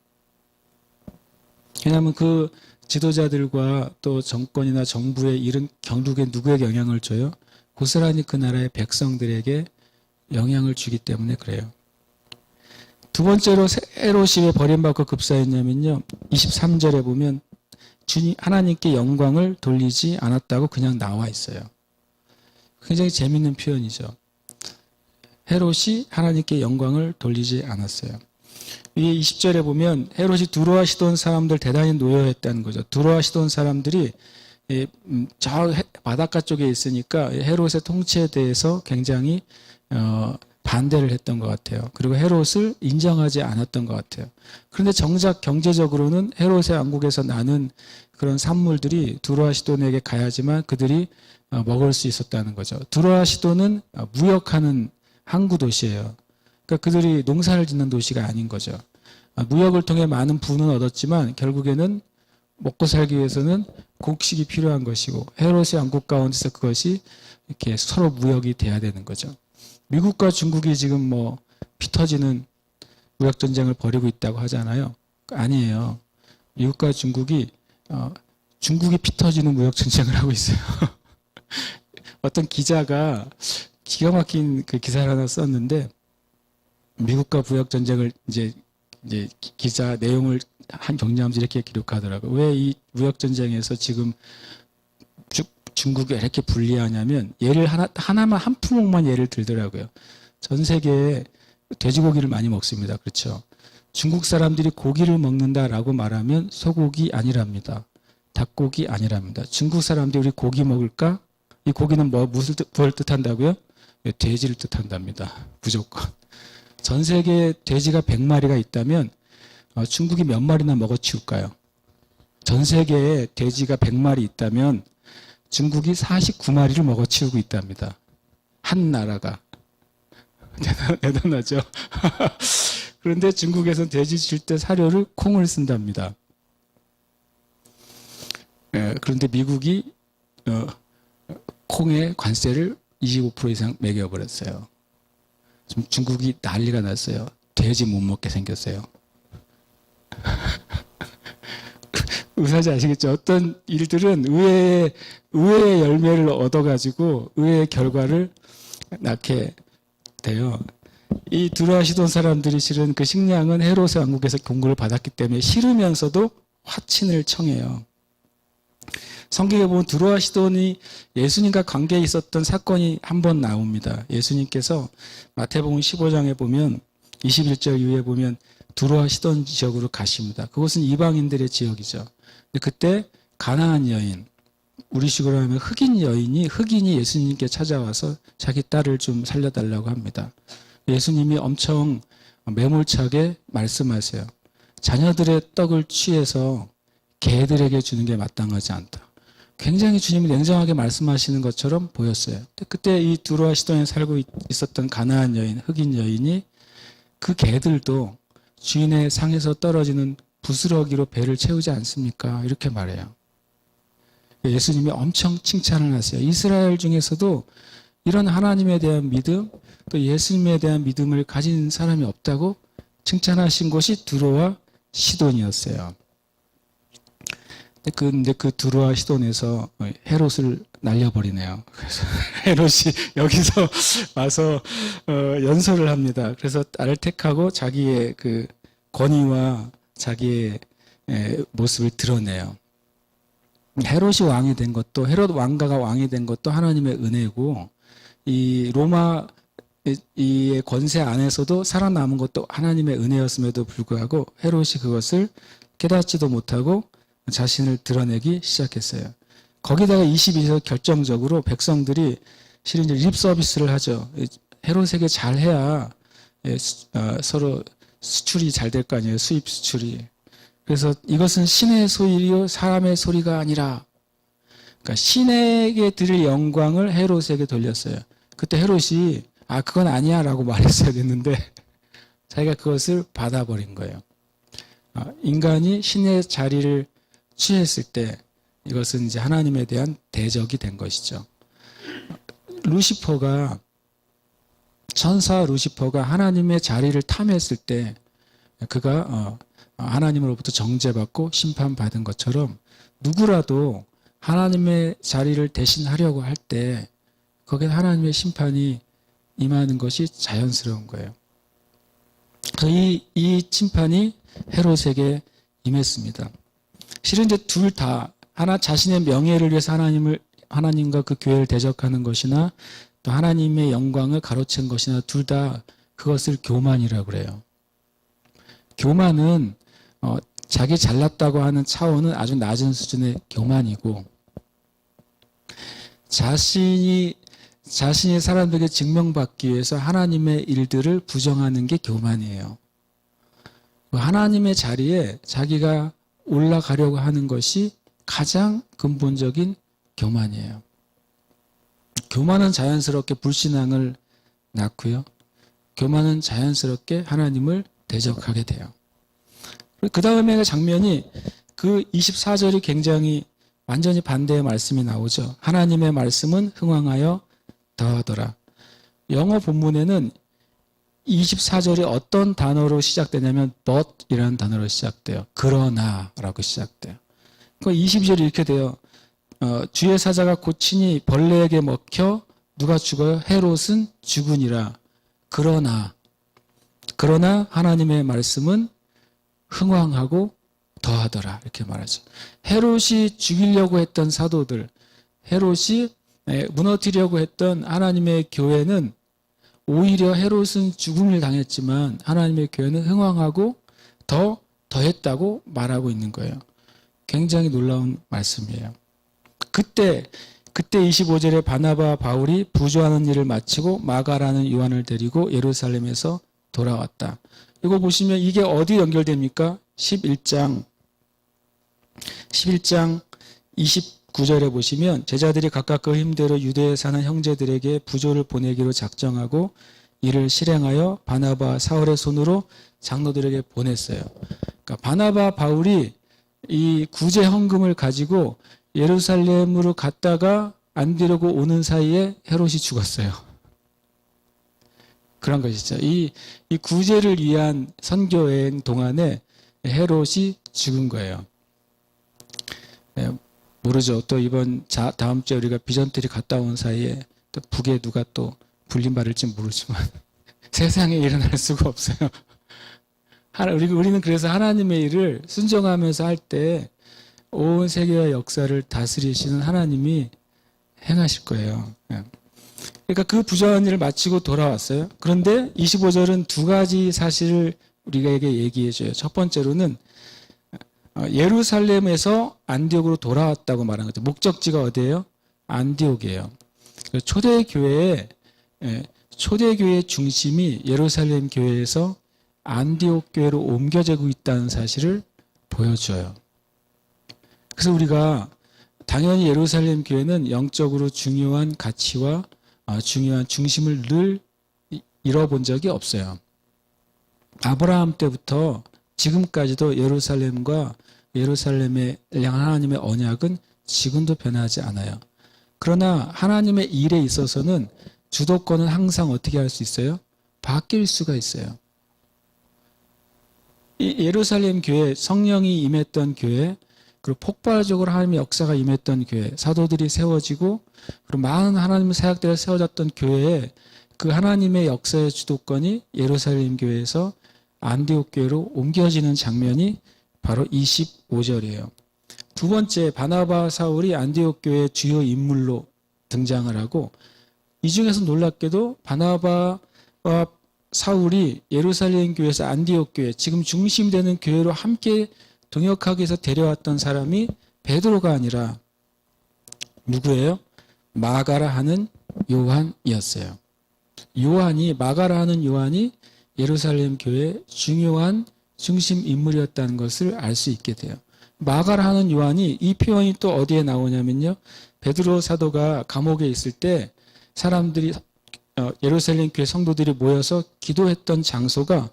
왜냐하면 그 지도자들과 또 정권이나 정부의 일은 결국에 누구에게 영향을 줘요? 고스란히 그 나라의 백성들에게 영향을 주기 때문에 그래요. 두 번째로 헤롯이 왜 버림받고 급사했냐면요. 23절에 보면 주님 하나님께 영광을 돌리지 않았다고 그냥 나와 있어요. 굉장히 재밌는 표현이죠. 헤롯이 하나님께 영광을 돌리지 않았어요. 이 20절에 보면 헤롯이 두로와 시돈 사람들 대단히 노여했다는 거죠. 두로와 시돈 사람들이 저 바닷가 쪽에 있으니까 헤롯의 통치에 대해서 굉장히 반대를 했던 것 같아요. 그리고 헤롯을 인정하지 않았던 것 같아요. 그런데 정작 경제적으로는 헤롯의 왕국에서 나는 그런 산물들이 두로와 시돈에게 가야지만 그들이 먹을 수 있었다는 거죠. 두로와 시돈은 무역하는 항구 도시예요. 그러니까 그들이 농사를 짓는 도시가 아닌 거죠. 무역을 통해 많은 부는 얻었지만 결국에는 먹고 살기 위해서는 곡식이 필요한 것이고 헤롯의 왕국 가운데서 그것이 이렇게 서로 무역이 돼야 되는 거죠. 미국과 중국이 지금 피 터지는 무역 전쟁을 벌이고 있다고 하잖아요. 아니에요. 미국과 중국이 피 터지는 무역 전쟁을 하고 있어요. 어떤 기자가 기가 막힌 그 기사를 하나 썼는데 미국과 무역 전쟁을 이제 기자 내용을 한 경량하면서 이렇게 기록하더라고요. 왜 이 무역 전쟁에서 지금 중국이 이렇게 불리하냐면 예를 하나만 한 품목만 예를 들더라고요. 전 세계에 돼지고기를 많이 먹습니다. 그렇죠? 중국 사람들이 고기를 먹는다라고 말하면 소고기 아니랍니다. 닭고기 아니랍니다. 중국 사람들이 우리 고기 먹을까? 이 고기는 뭘 뜻한다고요? 돼지를 뜻한답니다. 무조건. 전 세계에 돼지가 100마리가 있다면 중국이 몇 마리나 먹어치울까요? 전 세계에 돼지가 100마리 있다면 중국이 49마리를 먹어치우고 있답니다. 한 나라가. 대단하죠? 그런데 중국에서는 돼지 줄 때 사료를 콩을 쓴답니다. 그런데 미국이 콩에 관세를 25% 이상 매겨버렸어요. 지금 중국이 난리가 났어요. 돼지 못 먹게 생겼어요. 의사지 아시겠죠? 어떤 일들은 의외의 열매를 얻어가지고 의외의 결과를 낳게 돼요. 이 두로와 시돈 사람들이 실은 그 식량은 헤롯의 왕국에서 공급을 받았기 때문에 싫으면서도 화친을 청해요. 성경에 보면 두로와 시돈이 예수님과 관계에 있었던 사건이 한 번 나옵니다. 예수님께서 마태복음 15장에 보면 21절 이후에 보면 두로와 시돈 지역으로 가십니다. 그곳은 이방인들의 지역이죠. 근데 그때 가나안 여인, 우리식으로 하면 흑인이 예수님께 찾아와서 자기 딸을 좀 살려달라고 합니다. 예수님이 엄청 매몰차게 말씀하세요. 자녀들의 떡을 취해서 개들에게 주는 게 마땅하지 않다. 굉장히 주님이 냉정하게 말씀하시는 것처럼 보였어요. 그때 이 두로와 시돈에 살고 있었던 가나안 여인, 흑인 여인이 그 개들도 주인의 상에서 떨어지는 부스러기로 배를 채우지 않습니까? 이렇게 말해요. 예수님이 엄청 칭찬을 하세요. 이스라엘 중에서도 이런 하나님에 대한 믿음, 또 예수님에 대한 믿음을 가진 사람이 없다고 칭찬하신 곳이 두로와 시돈이었어요. 근데 그 두로와 시돈에서 헤롯을 날려버리네요. 그래서 헤롯이 여기서 와서 연설을 합니다. 그래서 딸을 택하고 자기의 그 권위와 자기의 모습을 드러내요. 헤롯이 왕이 된 것도, 헤롯 왕가가 왕이 된 것도 하나님의 은혜고, 이 로마 이 권세 안에서도 살아남은 것도 하나님의 은혜였음에도 불구하고 헤롯이 그것을 깨닫지도 못하고 자신을 드러내기 시작했어요. 거기다가 22절 결정적으로 백성들이 실은 이제 립 서비스를 하죠. 헤롯에게 잘해야 서로 수출이 잘 될 거 아니에요. 수입 수출이. 그래서 이것은 신의 소리요 사람의 소리가 아니라, 그러니까 신에게 드릴 영광을 헤롯에게 돌렸어요. 그때 헤롯이 그건 아니야 라고 말했어야 됐는데 자기가 그것을 받아버린 거예요. 인간이 신의 자리를 취했을 때 이것은 이제 하나님에 대한 대적이 된 것이죠. 천사 루시퍼가 하나님의 자리를 탐했을 때 그가 하나님으로부터 정죄받고 심판받은 것처럼 누구라도 하나님의 자리를 대신하려고 할 때 거기에 하나님의 심판이 임하는 것이 자연스러운 거예요. 이 심판이 헤롯에게 임했습니다. 실은 이제 둘 다 하나 자신의 명예를 위해서 하나님과 그 교회를 대적하는 것이나 또 하나님의 영광을 가로챈 것이나 둘 다 그것을 교만이라고 그래요. 교만은 자기 잘났다고 하는 차원은 아주 낮은 수준의 교만이고, 자신이 사람들에게 증명받기 위해서 하나님의 일들을 부정하는 게 교만이에요. 하나님의 자리에 자기가 올라가려고 하는 것이 가장 근본적인 교만이에요. 교만은 자연스럽게 불신앙을 낳고요. 교만은 자연스럽게 하나님을 대적하게 돼요. 그 다음에 장면이 그 24절이 굉장히 완전히 반대의 말씀이 나오죠. 하나님의 말씀은 흥왕하여 더하더라. 영어 본문에는 24절이 어떤 단어로 시작되냐면 but이라는 단어로 시작돼요. 그러나라고 시작돼요. 그 22절이 이렇게 돼요. 주의 사자가 고치니 벌레에게 먹혀 누가 죽어요? 헤롯은 죽으니라. 그러나 하나님의 말씀은 흥왕하고 더하더라. 이렇게 말하죠. 헤롯이 죽이려고 했던 사도들, 헤롯이 무너뜨리려고 했던 하나님의 교회는 오히려 헤롯은 죽음을 당했지만 하나님의 교회는 흥왕하고 더했다고 말하고 있는 거예요. 굉장히 놀라운 말씀이에요. 그때 25절에 바나바와 바울이 부조하는 일을 마치고 마가라는 요한을 데리고 예루살렘에서 돌아왔다. 이거 보시면 이게 어디 연결됩니까? 11장 29절에 보시면 제자들이 각각 그 힘대로 유대에 사는 형제들에게 부조를 보내기로 작정하고 이를 실행하여 바나바 사울의 손으로 장로들에게 보냈어요. 그러니까 바나바 바울이 이 구제 헌금을 가지고 예루살렘으로 갔다가 안디옥으로 오는 사이에 헤롯이 죽었어요. 그런 것이죠. 이 구제를 위한 선교여행 동안에 헤롯이 죽은 거예요. 모르죠. 또 다음 주에 우리가 비전트리 갔다 온 사이에 또 북에 누가 또 불림 받을지 모르지만 세상에 일어날 수가 없어요. 우리는 그래서 하나님의 일을 순종하면서 할 때 온 세계와 역사를 다스리시는 하나님이 행하실 거예요. 그러니까 그 부정한 일을 마치고 돌아왔어요. 그런데 25절은 두 가지 사실을 우리에게 얘기해줘요. 첫 번째로는 예루살렘에서 안디옥으로 돌아왔다고 말하는 거죠. 목적지가 어디예요? 안디옥이에요. 초대교회의 중심이 예루살렘 교회에서 안디옥 교회로 옮겨지고 있다는 사실을 보여줘요. 그래서 우리가 당연히 예루살렘 교회는 영적으로 중요한 가치와 중요한 중심을 늘 잃어본 적이 없어요. 아브라함 때부터 지금까지도 예루살렘과 예루살렘의 하나님의 언약은 지금도 변하지 않아요. 그러나 하나님의 일에 있어서는 주도권은 항상 어떻게 할 수 있어요? 바뀔 수가 있어요. 이 예루살렘 교회, 성령이 임했던 교회, 그리고 폭발적으로 하나님의 역사가 임했던 교회, 사도들이 세워지고 그리고 많은 하나님의 사역대가 세워졌던 교회에 그 하나님의 역사의 주도권이 예루살렘 교회에서 안디옥 교회로 옮겨지는 장면이 바로 25절이에요. 두 번째, 바나바 사울이 안디옥 교회의 주요 인물로 등장을 하고, 이 중에서 놀랍게도 바나바와 사울이 예루살렘 교회에서 안디옥 교회, 지금 중심이 되는 교회로 함께 동역하기 위해서 데려왔던 사람이 베드로가 아니라 누구예요? 마가라 하는 요한이었어요. 마가라 하는 요한이 예루살렘 교회의 중요한 중심 인물이었다는 것을 알 수 있게 돼요. 마가라 하는 요한이, 이 표현이 또 어디에 나오냐면요, 베드로 사도가 감옥에 있을 때 사람들이 예루살렘 교회 성도들이 모여서 기도했던 장소가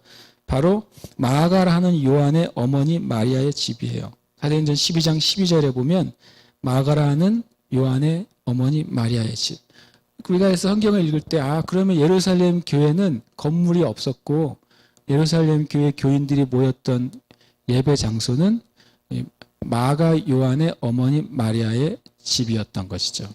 바로 마가라 하는 요한의 어머니 마리아의 집이에요. 사도행전 12장 12절에 보면 마가라 하는 요한의 어머니 마리아의 집. 우리가 해서 성경을 읽을 때, 그러면 예루살렘 교회는 건물이 없었고 예루살렘 교회 교인들이 모였던 예배 장소는 마가 요한의 어머니 마리아의 집이었던 것이죠.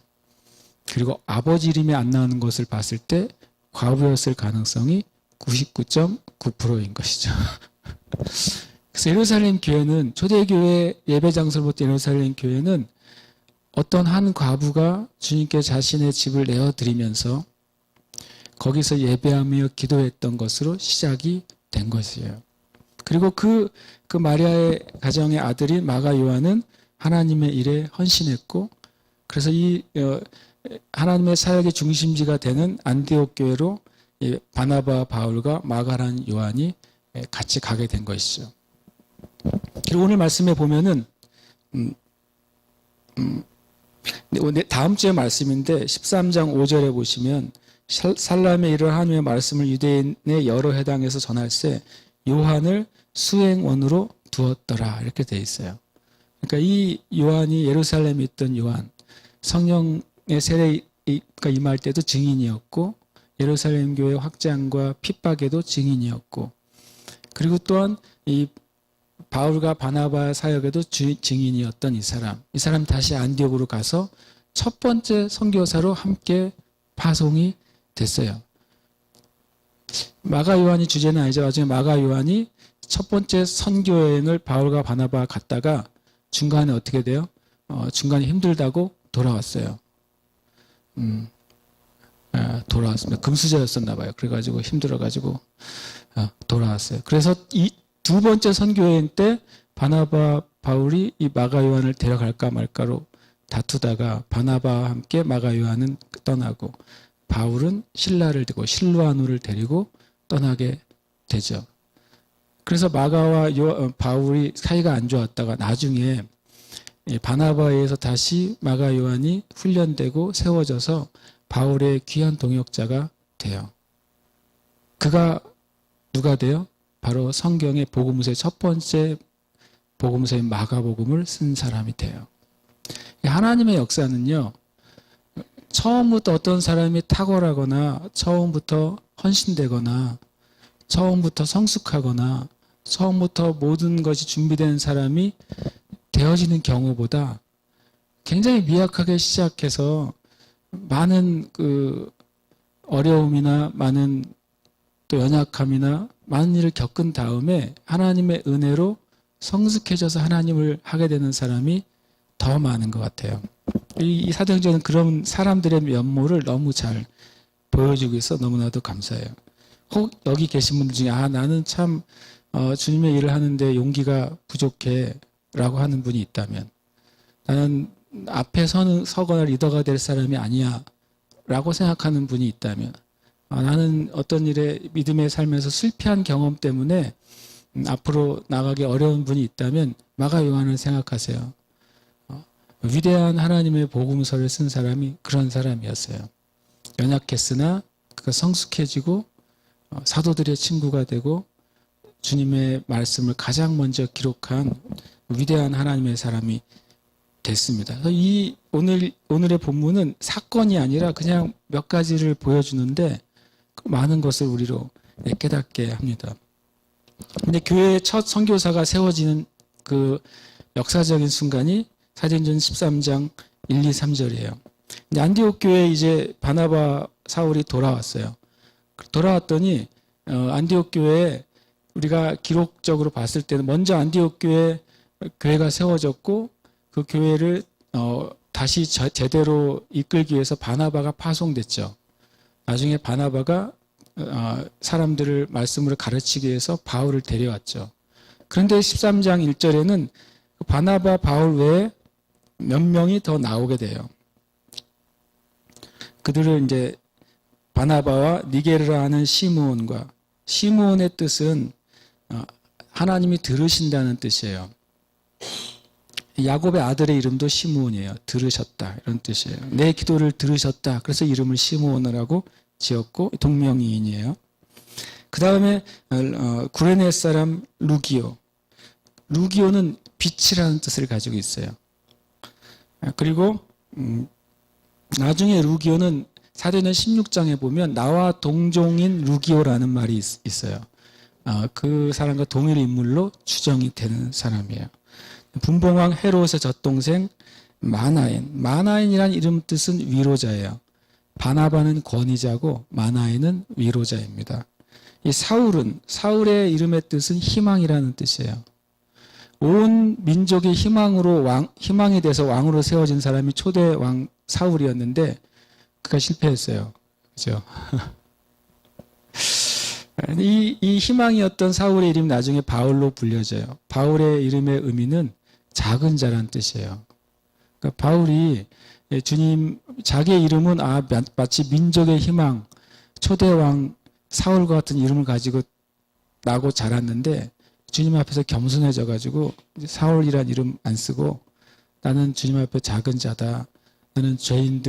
그리고 아버지 이름이 안 나오는 것을 봤을 때 과부였을 가능성이 99.9%인 것이죠. 그래서 예루살렘 교회는, 초대교회 예배 장소를 볼 때 예루살렘 교회는 어떤 한 과부가 주님께 자신의 집을 내어드리면서 거기서 예배하며 기도했던 것으로 시작이 된 것이에요. 그리고 그 마리아의 가정의 아들인 마가 요한은 하나님의 일에 헌신했고, 그래서 이 하나님의 사역의 중심지가 되는 안디옥 교회로 바나바 바울과 마가라는 요한이 같이 가게 된 것이죠. 그리고 오늘 말씀에 보면은 다음 주의 말씀인데 13장 5절에 보시면 살람에 이르러 하나님의 말씀을 유대인의 여러 회당에서 전할세 요한을 수행원으로 두었더라, 이렇게 돼 있어요. 그러니까 이 요한이 예루살렘에 있던 요한, 성령의 세례가 임할 때도 증인이었고 예루살렘 교회 확장과 핍박에도 증인이었고, 그리고 또한 이 바울과 바나바 사역에도 증인이었던 이 사람 다시 안디옥으로 가서 첫 번째 선교사로 함께 파송이 됐어요. 마가 요한이 주제는 아니죠. 나중에 마가 요한이 첫 번째 선교여행을 바울과 바나바가 갔다가 중간에 어떻게 돼요? 중간에 힘들다고 돌아왔어요. 돌아왔습니다. 금수저였었나 봐요. 그래가지고 힘들어가지고 돌아왔어요. 그래서 이 두 번째 선교여행 때 바나바 바울이 이 마가 요한을 데려갈까 말까로 다투다가 바나바와 함께 마가 요한은 떠나고 바울은 실라를 들고 실루아노를 데리고 떠나게 되죠. 그래서 마가와 바울이 사이가 안 좋았다가 나중에 바나바에 의해서 다시 마가 요한이 훈련되고 세워져서 바울의 귀한 동역자가 돼요. 그가 누가 돼요? 바로 성경의 복음서의 첫 번째 복음서인 마가복음을 쓴 사람이 돼요. 하나님의 역사는요, 처음부터 어떤 사람이 탁월하거나 처음부터 헌신되거나 처음부터 성숙하거나 처음부터 모든 것이 준비된 사람이 되어지는 경우보다 굉장히 미약하게 시작해서 많은 어려움이나 많은 또 연약함이나 많은 일을 겪은 다음에 하나님의 은혜로 성숙해져서 하나님을 하게 되는 사람이 더 많은 것 같아요. 이 사도행전은 그런 사람들의 면모를 너무 잘 보여주고 있어 너무나도 감사해요. 혹 여기 계신 분들 중에 나는 참 주님의 일을 하는데 용기가 부족해 라고 하는 분이 있다면, 나는 앞에 서거나 리더가 될 사람이 아니야 라고 생각하는 분이 있다면, 나는 어떤 일에 믿음의 삶에서 실패한 경험 때문에 앞으로 나가기 어려운 분이 있다면 마가 요한을 생각하세요. 위대한 하나님의 복음서를 쓴 사람이 그런 사람이었어요. 연약했으나 그가 성숙해지고 사도들의 친구가 되고 주님의 말씀을 가장 먼저 기록한 위대한 하나님의 사람이 됐습니다. 이 오늘의 본문은 사건이 아니라 그냥 몇 가지를 보여주는데 많은 것을 우리로 깨닫게 합니다. 근데 교회의 첫 선교사가 세워지는 그 역사적인 순간이 사도행전 13장 1, 2, 3절이에요. 근데 안디옥 교회에 이제 바나바 사울이 돌아왔어요. 돌아왔더니 안디옥 교회에 우리가 기록적으로 봤을 때는 먼저 안디옥 교회가 세워졌고 그 교회를 다시 제대로 이끌기 위해서 바나바가 파송됐죠. 나중에 바나바가 사람들을 말씀으로 가르치기 위해서 바울을 데려왔죠. 그런데 13장 1절에는 바나바, 바울 외에 몇 명이 더 나오게 돼요. 그들을 이제 바나바와 니게르라 하는 시므온과, 시므온의 뜻은 하나님이 들으신다는 뜻이에요. 야곱의 아들의 이름도 시므온이에요. 들으셨다 이런 뜻이에요. 내 기도를 들으셨다. 그래서 이름을 시므온이라고 지었고 동명이인이에요. 그 다음에 구레네 사람 루기오. 루기오는 빛이라는 뜻을 가지고 있어요. 그리고 나중에 루기오는 사도행전 16장에 보면 나와 동종인 루기오라는 말이 있어요. 그 사람과 동일 인물로 추정이 되는 사람이에요. 분봉왕 헤롯의 젖동생 마나엔. 마나엔이라는 이름 뜻은 위로자예요. 바나바는 권위자고 마나엔은 위로자입니다. 이 사울의 이름의 뜻은 희망이라는 뜻이에요. 온 민족의 희망이 돼서 왕으로 세워진 사람이 초대 왕 사울이었는데 그가 실패했어요. 그죠? 이 희망이었던 사울의 이름이 나중에 바울로 불려져요. 바울의 이름의 의미는 작은 자란 뜻이에요. 그러니까 바울이 자기의 이름은 마치 민족의 희망, 초대왕 사울과 같은 이름을 가지고 나고 자랐는데 주님 앞에서 겸손해져 가지고 사울이란 이름 안 쓰고 나는 주님 앞에 작은 자다. 나는 죄인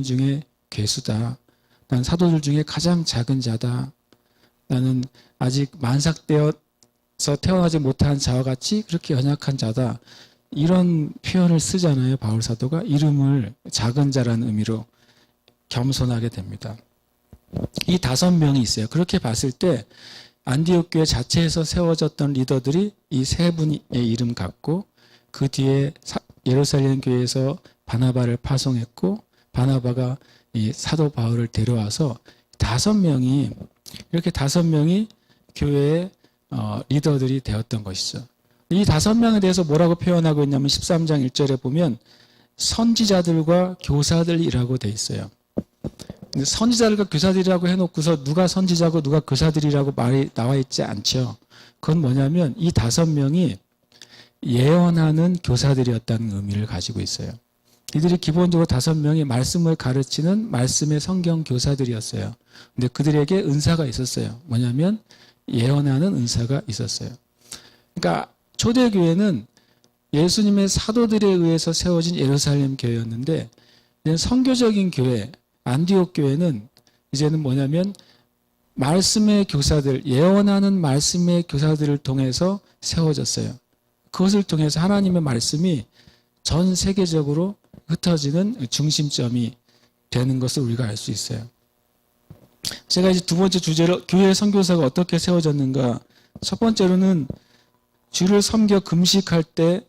중에 괴수다. 나는 사도들 중에 가장 작은 자다. 나는 아직 만삭되어서 태어나지 못한 자와 같이 그렇게 연약한 자다. 이런 표현을 쓰잖아요. 바울 사도가 이름을 작은 자라는 의미로 겸손하게 됩니다. 이 5명이 있어요. 그렇게 봤을 때 안디옥 교회 자체에서 세워졌던 리더들이 이 3분의 이름 같고 그 뒤에 예루살렘 교회에서 바나바를 파송했고 바나바가 이 사도 바울을 데려와서 5명이 이렇게 5명이 교회의 리더들이 되었던 것이죠. 이 5명에 대해서 뭐라고 표현하고 있냐면 13장 1절에 보면 선지자들과 교사들이라고 돼 있어요. 근데 선지자들과 교사들이라고 해놓고서 누가 선지자고 누가 교사들이라고 말이 나와 있지 않죠. 그건 뭐냐면 이 5명이 예언하는 교사들이었다는 의미를 가지고 있어요. 이들이 기본적으로 5명이 말씀을 가르치는 말씀의 성경 교사들이었어요. 근데 그들에게 은사가 있었어요. 뭐냐면 예언하는 은사가 있었어요. 그러니까 초대교회는 예수님의 사도들에 의해서 세워진 예루살렘 교회였는데 선교적인 교회, 안디옥 교회는 이제는 뭐냐면 말씀의 교사들, 예언하는 말씀의 교사들을 통해서 세워졌어요. 그것을 통해서 하나님의 말씀이 전 세계적으로 흩어지는 중심점이 되는 것을 우리가 알 수 있어요. 제가 이제 2번째 주제로 교회 선교사가 어떻게 세워졌는가. 첫 번째로는 주를 섬겨 금식할 때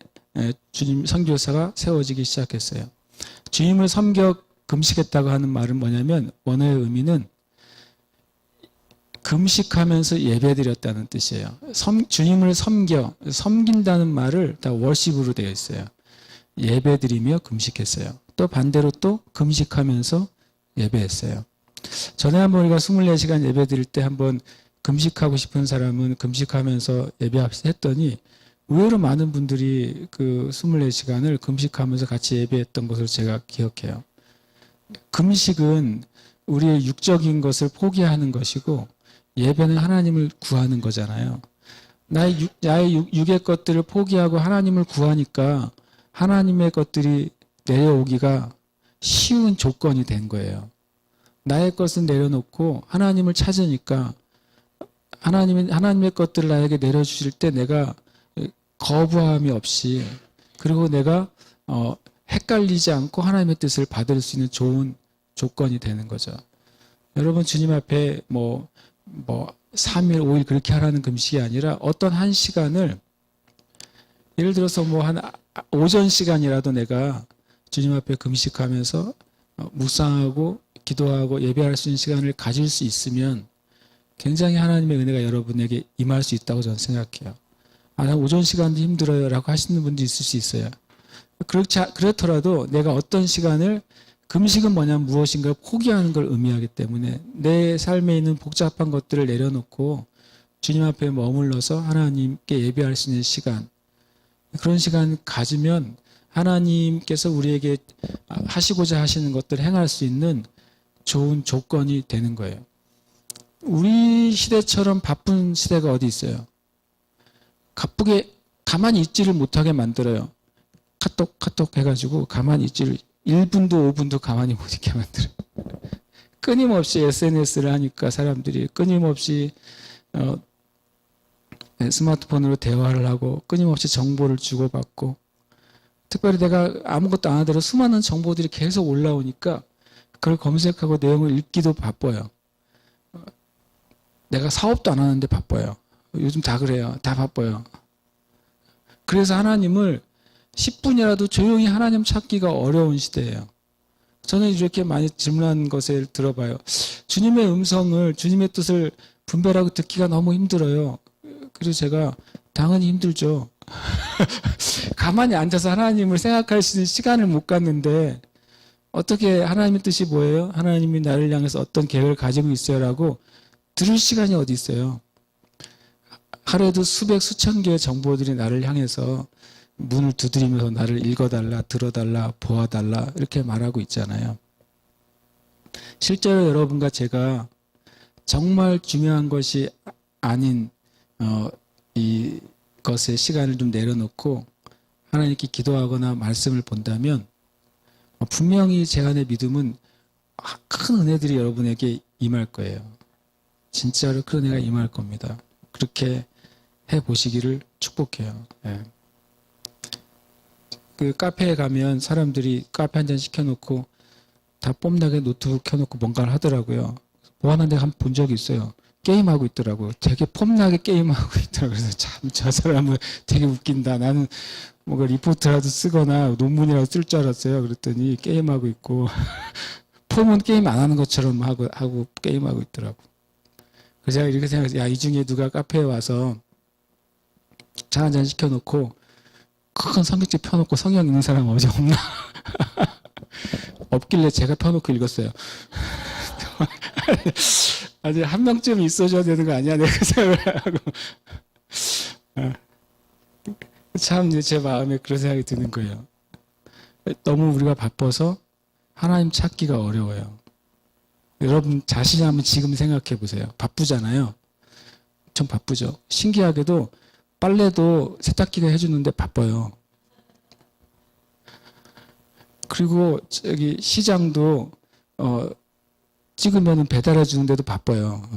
주님 선교사가 세워지기 시작했어요. 주님을 섬겨 금식했다고 하는 말은 뭐냐면 원어의 의미는 금식하면서 예배드렸다는 뜻이에요. 주님을 섬긴다는 말을 다 월십으로 되어 있어요. 예배드리며 금식했어요. 또 반대로 또 금식하면서 예배했어요. 전에 한번 우리가 24시간 예배 드릴 때 한번 금식하고 싶은 사람은 금식하면서 예배했더니 의외로 많은 분들이 그 24시간을 금식하면서 같이 예배했던 것을 제가 기억해요. 금식은 우리의 육적인 것을 포기하는 것이고 예배는 하나님을 구하는 거잖아요. 나의 육의 것들을 포기하고 하나님을 구하니까 하나님의 것들이 내려오기가 쉬운 조건이 된 거예요. 나의 것은 내려놓고 하나님을 찾으니까 하나님의 것들을 나에게 내려주실 때 내가 거부함이 없이, 그리고 내가 헷갈리지 않고 하나님의 뜻을 받을 수 있는 좋은 조건이 되는 거죠. 여러분, 주님 앞에 3일, 5일 그렇게 하라는 금식이 아니라 어떤 한 시간을, 예를 들어서 한 오전 시간이라도 내가 주님 앞에 금식하면서 묵상하고 기도하고 예배할 수 있는 시간을 가질 수 있으면 굉장히 하나님의 은혜가 여러분에게 임할 수 있다고 저는 생각해요. 난 오전 시간도 힘들어요 라고 하시는 분도 있을 수 있어요. 그렇더라도 내가 어떤 시간을, 금식은 뭐냐면 무엇인가를 포기하는 걸 의미하기 때문에 내 삶에 있는 복잡한 것들을 내려놓고 주님 앞에 머물러서 하나님께 예배할 수 있는 시간, 그런 시간 가지면 하나님께서 우리에게 하시고자 하시는 것들을 행할 수 있는 좋은 조건이 되는 거예요. 우리 시대처럼 바쁜 시대가 어디 있어요? 가쁘게 가만히 있지를 못하게 만들어요. 카톡 해가지고 가만히 있지를 1분도 5분도 가만히 못 있게 만들어요. 끊임없이 SNS를 하니까 사람들이 끊임없이 스마트폰으로 대화를 하고 끊임없이 정보를 주고받고, 특별히 내가 아무것도 안 하더라도 수많은 정보들이 계속 올라오니까 그걸 검색하고 내용을 읽기도 바빠요. 내가 사업도 안 하는데 바빠요. 요즘 다 그래요. 다 바빠요. 그래서 하나님을 10분이라도 조용히 하나님 찾기가 어려운 시대예요. 저는 이렇게 많이 질문한 것을 들어봐요. 주님의 음성을, 주님의 뜻을 분별하고 듣기가 너무 힘들어요. 그래서 제가 당연히 힘들죠. 가만히 앉아서 하나님을 생각할 수 있는 시간을 못 갖는데 어떻게 하나님의 뜻이 뭐예요? 하나님이 나를 향해서 어떤 계획을 가지고 있어요라고 들을 시간이 어디 있어요? 하루에도 수백 수천 개의 정보들이 나를 향해서 문을 두드리면서 나를 읽어달라, 들어달라, 보아달라 이렇게 말하고 있잖아요. 실제로 여러분과 제가 정말 중요한 것이 아닌 이 것에 시간을 좀 내려놓고 하나님께 기도하거나 말씀을 본다면 분명히 제 안의 믿음은 큰 은혜들이 여러분에게 임할 거예요. 진짜로 큰 은혜가 임할 겁니다. 그렇게 해보시기를 축복해요. 예. 그 카페에 가면 사람들이 카페 한잔 시켜놓고 다 뽐나게 노트북 켜놓고 뭔가를 하더라고요. 뭐 하나 내가 한번 본 적이 있어요. 게임하고 있더라고요. 되게 폼나게 게임하고 있더라고요. 그래서 참 저 사람은 되게 웃긴다. 나는 뭔가 리포트라도 쓰거나 논문이라도 쓸 줄 알았어요. 그랬더니 게임하고 있고 폼은 게임 안 하는 것처럼 하고 게임하고 있더라고. 그래서 제가 이렇게 생각해서, 야, 이 중에 누가 카페에 와서 차 한잔 시켜놓고 큰 성경책 펴놓고 성경 읽는 사람 어디 없나? 없길래 제가 펴놓고 읽었어요. 아니, 한 명쯤 있어줘야 되는 거 아니야? 내가 생각을 하고. 참, 제 마음에 그런 생각이 드는 거예요. 너무 우리가 바빠서 하나님 찾기가 어려워요. 여러분 자신이 한번 지금 생각해 보세요. 바쁘잖아요. 좀 바쁘죠. 신기하게도 빨래도 세탁기가 해주는데 바빠요. 그리고 저기 시장도 찍으면 배달해 주는데도 바빠요.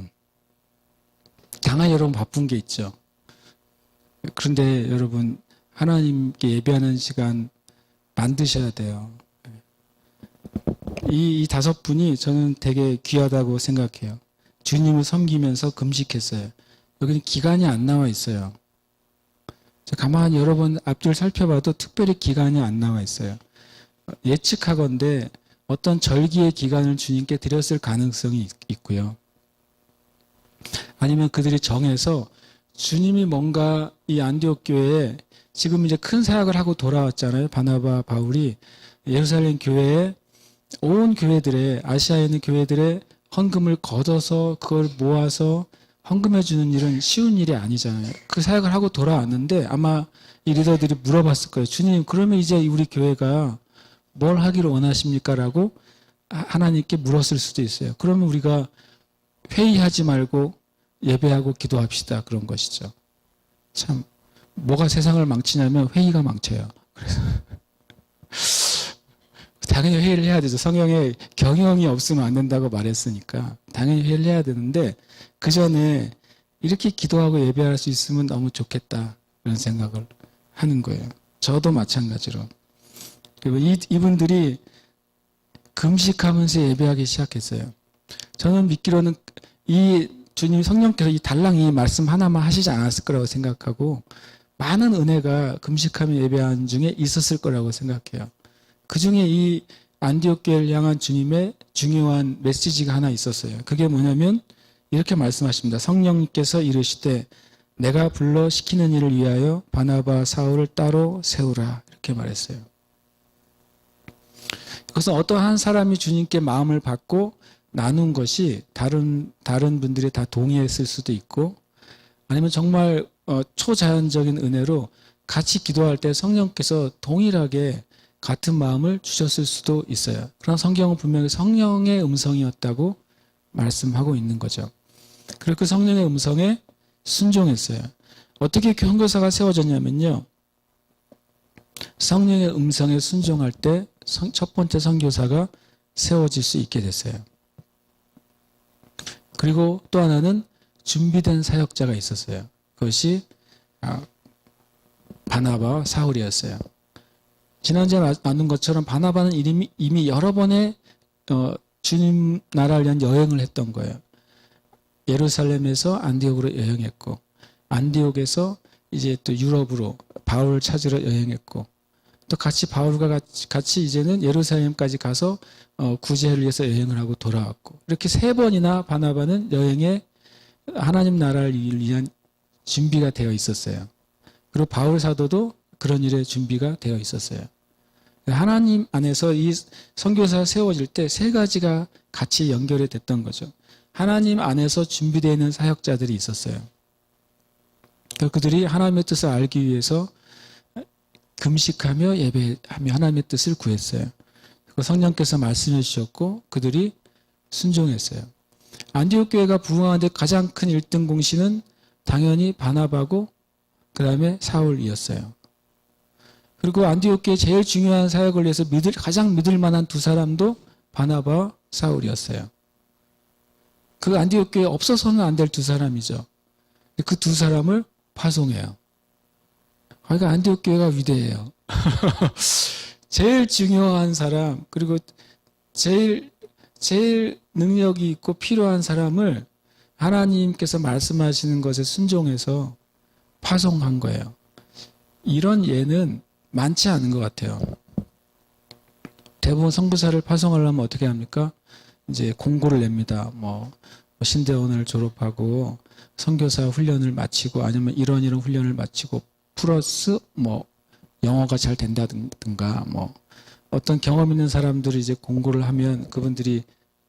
당연히 여러분 바쁜 게 있죠. 그런데 여러분 하나님께 예배하는 시간 만드셔야 돼요. 이 5분이 저는 되게 귀하다고 생각해요. 주님을 섬기면서 금식했어요. 여기는 기간이 안 나와 있어요. 가만히 여러 번 앞뒤를 살펴봐도 특별히 기간이 안 나와 있어요. 예측하건대 어떤 절기의 기간을 주님께 드렸을 가능성이 있고요. 아니면 그들이 정해서 주님이 뭔가 이 안디옥 교회에 지금 이제 큰 사역을 하고 돌아왔잖아요. 바나바, 바울이 예루살렘 교회에 온 교회들의, 아시아에 있는 교회들의 헌금을 걷어서 그걸 모아서 헌금해 주는 일은 쉬운 일이 아니잖아요. 그 사역을 하고 돌아왔는데 아마 이 리더들이 물어봤을 거예요. 주님, 그러면 이제 우리 교회가 뭘 하기를 원하십니까? 라고 하나님께 물었을 수도 있어요. 그러면 우리가 회의하지 말고 예배하고 기도합시다. 그런 것이죠. 참 뭐가 세상을 망치냐면 회의가 망쳐요. 그래서 당연히 회의를 해야 되죠. 성경에 경영이 없으면 안 된다고 말했으니까 당연히 회의를 해야 되는데 그 전에 이렇게 기도하고 예배할 수 있으면 너무 좋겠다 그런 생각을 하는 거예요. 저도 마찬가지로. 그리고 이분들이 금식하면서 예배하기 시작했어요. 저는 믿기로는 이 주님 성령께서 이 달랑이 말씀 하나만 하시지 않았을 거라고 생각하고 많은 은혜가 금식하며 예배하는 중에 있었을 거라고 생각해요. 그 중에 이 안디옥 교회를 향한 주님의 중요한 메시지가 하나 있었어요. 그게 뭐냐면 이렇게 말씀하십니다. 성령님께서 이르시되 내가 불러 시키는 일을 위하여 바나바 사울을 따로 세우라 이렇게 말했어요. 그것은 어떠한 사람이 주님께 마음을 받고 나눈 것이 다른 분들이 다 동의했을 수도 있고 아니면 정말 초자연적인 은혜로 같이 기도할 때 성령께서 동일하게 같은 마음을 주셨을 수도 있어요. 그러나 성경은 분명히 성령의 음성이었다고 말씀하고 있는 거죠. 그리고 그 성령의 음성에 순종했어요. 어떻게 선교사가 세워졌냐면요. 성령의 음성에 순종할 때 첫 번째 선교사가 세워질 수 있게 됐어요. 그리고 또 하나는 준비된 사역자가 있었어요. 그것이 바나바와 사울이었어요. 지난주에 나눈 것처럼 바나바는 이미 여러 번의 주님 나라를 위한 여행을 했던 거예요. 예루살렘에서 안디옥으로 여행했고 안디옥에서 이제 또 유럽으로 바울을 찾으러 여행했고 또 같이 바울과 같이 이제는 예루살렘까지 가서 구제를 위해서 여행을 하고 돌아왔고 이렇게 3번이나 바나바는 여행에 하나님 나라를 위한 준비가 되어 있었어요. 그리고 바울 사도도 그런 일에 준비가 되어 있었어요. 하나님 안에서 이 선교사가 세워질 때 3가지가 같이 연결이 됐던 거죠. 하나님 안에서 준비되어 있는 사역자들이 있었어요. 그들이 하나님의 뜻을 알기 위해서 금식하며 예배하며 하나님의 뜻을 구했어요. 성령께서 말씀해 주셨고 그들이 순종했어요. 안디옥 교회가 부흥하는데 가장 큰 1등 공신은 당연히 바나바고 그 다음에 사울이었어요. 그리고 안디옥 교회 제일 중요한 사역을 위해서 가장 믿을 만한 2사람도 바나바와 사울이었어요. 그 안디옥 교회에 없어서는 안 될 2사람이죠. 그 2사람을 파송해요. 그러니까 안디옥 교회가 위대해요. 제일 중요한 사람 그리고 제일 능력이 있고 필요한 사람을 하나님께서 말씀하시는 것에 순종해서 파송한 거예요. 이런 예는 많지 않은 것 같아요. 대부분 선교사를 파송하려면 어떻게 합니까? 이제 공고를 냅니다. 신대원을 졸업하고 선교사 훈련을 마치고 아니면 이런 훈련을 마치고 플러스 영어가 잘 된다든가 어떤 경험 있는 사람들이 이제 공고를 하면 그분들이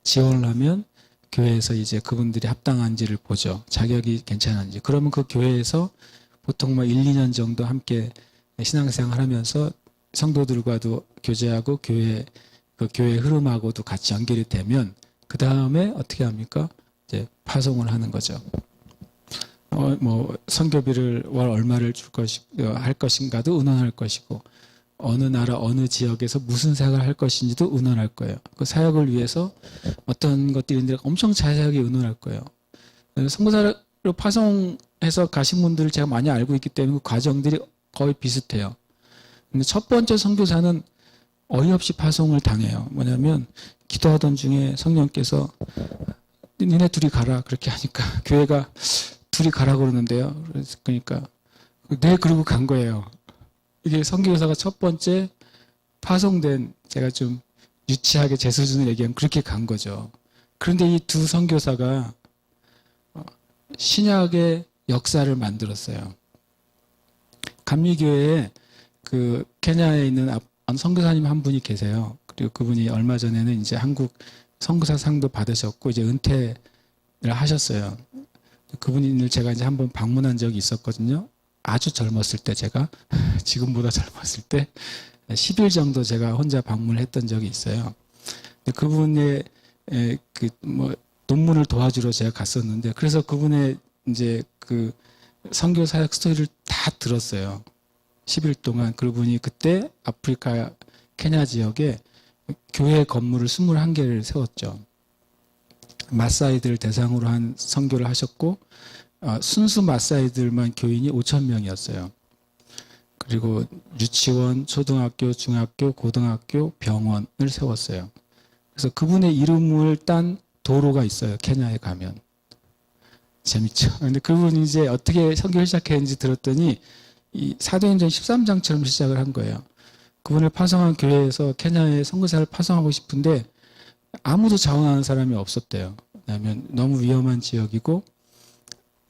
지원을 하면 교회에서 이제 그분들이 합당한지를 보죠. 자격이 괜찮은지. 그러면 그 교회에서 보통 1, 2년 정도 함께 신앙생활 하면서 성도들과도 교제하고 교회 흐름하고도 같이 연결이 되면 그 다음에 어떻게 합니까? 이제 파송을 하는 거죠. 선교비를 월 얼마를 할 것인가도 의논할 것이고 어느 나라 어느 지역에서 무슨 사역을 할 것인지도 의논할 거예요. 그 사역을 위해서 어떤 것들인지 엄청 자세하게 의논할 거예요. 선교사로 파송해서 가신 분들을 제가 많이 알고 있기 때문에 그 과정들이 거의 비슷해요. 근데 첫 번째 선교사는 어이없이 파송을 당해요. 뭐냐면 기도하던 중에 성령께서 니네 둘이 가라 그렇게 하니까 교회가 둘이 가라 그러는데요. 그러니까 네 그러고 간 거예요. 이게 선교사가 첫 번째 파송된 제가 좀 유치하게 제 수준을 얘기하면 그렇게 간 거죠. 그런데 이 2 선교사가 신약의 역사를 만들었어요. 감리교회에 그 케냐에 있는 선교사님 한 분이 계세요. 그리고 그분이 얼마 전에는 이제 한국 선교사 상도 받으셨고 이제 은퇴를 하셨어요. 그분을 제가 이제 한번 방문한 적이 있었거든요. 아주 젊었을 때 제가 지금보다 젊었을 때 10일 정도 제가 혼자 방문을 했던 적이 있어요. 근데 그분의 뭐 논문을 도와주러 제가 갔었는데 그래서 그분의 이제 그 선교 사역 스토리를 다 들었어요. 10일 동안 그분이 그때 아프리카 케냐 지역에 교회 건물을 21개를 세웠죠. 마사이들 대상으로 한 선교를 하셨고 순수 마사이들만 교인이 5,000명이었어요. 그리고 유치원, 초등학교, 중학교, 고등학교, 병원을 세웠어요. 그래서 그분의 이름을 딴 도로가 있어요. 케냐에 가면. 재밌죠. 근데 그분이 이제 어떻게 선교를 시작했는지 들었더니 이 사도행전 13장처럼 시작을 한 거예요. 그분을 파송한 교회에서 케냐에 선교사를 파송하고 싶은데 아무도 자원하는 사람이 없었대요. 왜냐하면 너무 위험한 지역이고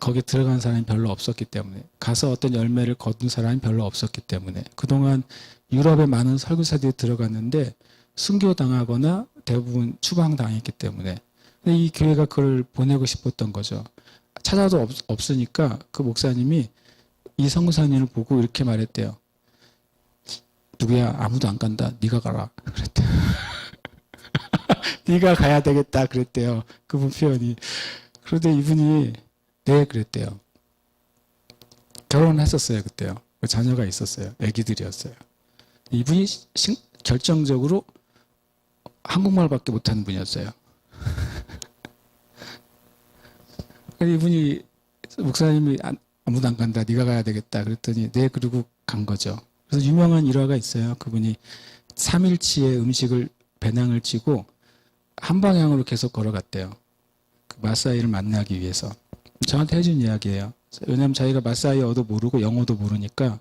거기에 들어간 사람이 별로 없었기 때문에 가서 어떤 열매를 거둔 사람이 별로 없었기 때문에 그동안 유럽에 많은 선교사들이 들어갔는데 순교당하거나 대부분 추방당했기 때문에 근데 이 교회가 그걸 보내고 싶었던 거죠. 찾아도 없으니까 그 목사님이 이 선교사님을 보고 이렇게 말했대요. 누구야? 아무도 안 간다. 네가 가라. 그랬대요. 네가 가야 되겠다. 그랬대요. 그분 표현이. 그런데 이분이 네 그랬대요. 결혼했었어요. 그때요. 자녀가 있었어요. 아기들이었어요. 이분이 결정적으로 한국말밖에 못하는 분이었어요. 이분이 목사님이 아무도 안 간다. 네가 가야 되겠다. 그랬더니 네 그리고 간 거죠. 그래서 유명한 일화가 있어요. 그분이 3일치의 음식을 배낭을 쥐고 한 방향으로 계속 걸어갔대요. 그 마사이를 만나기 위해서. 저한테 해준 이야기예요. 왜냐하면 자기가 마사이어도 모르고 영어도 모르니까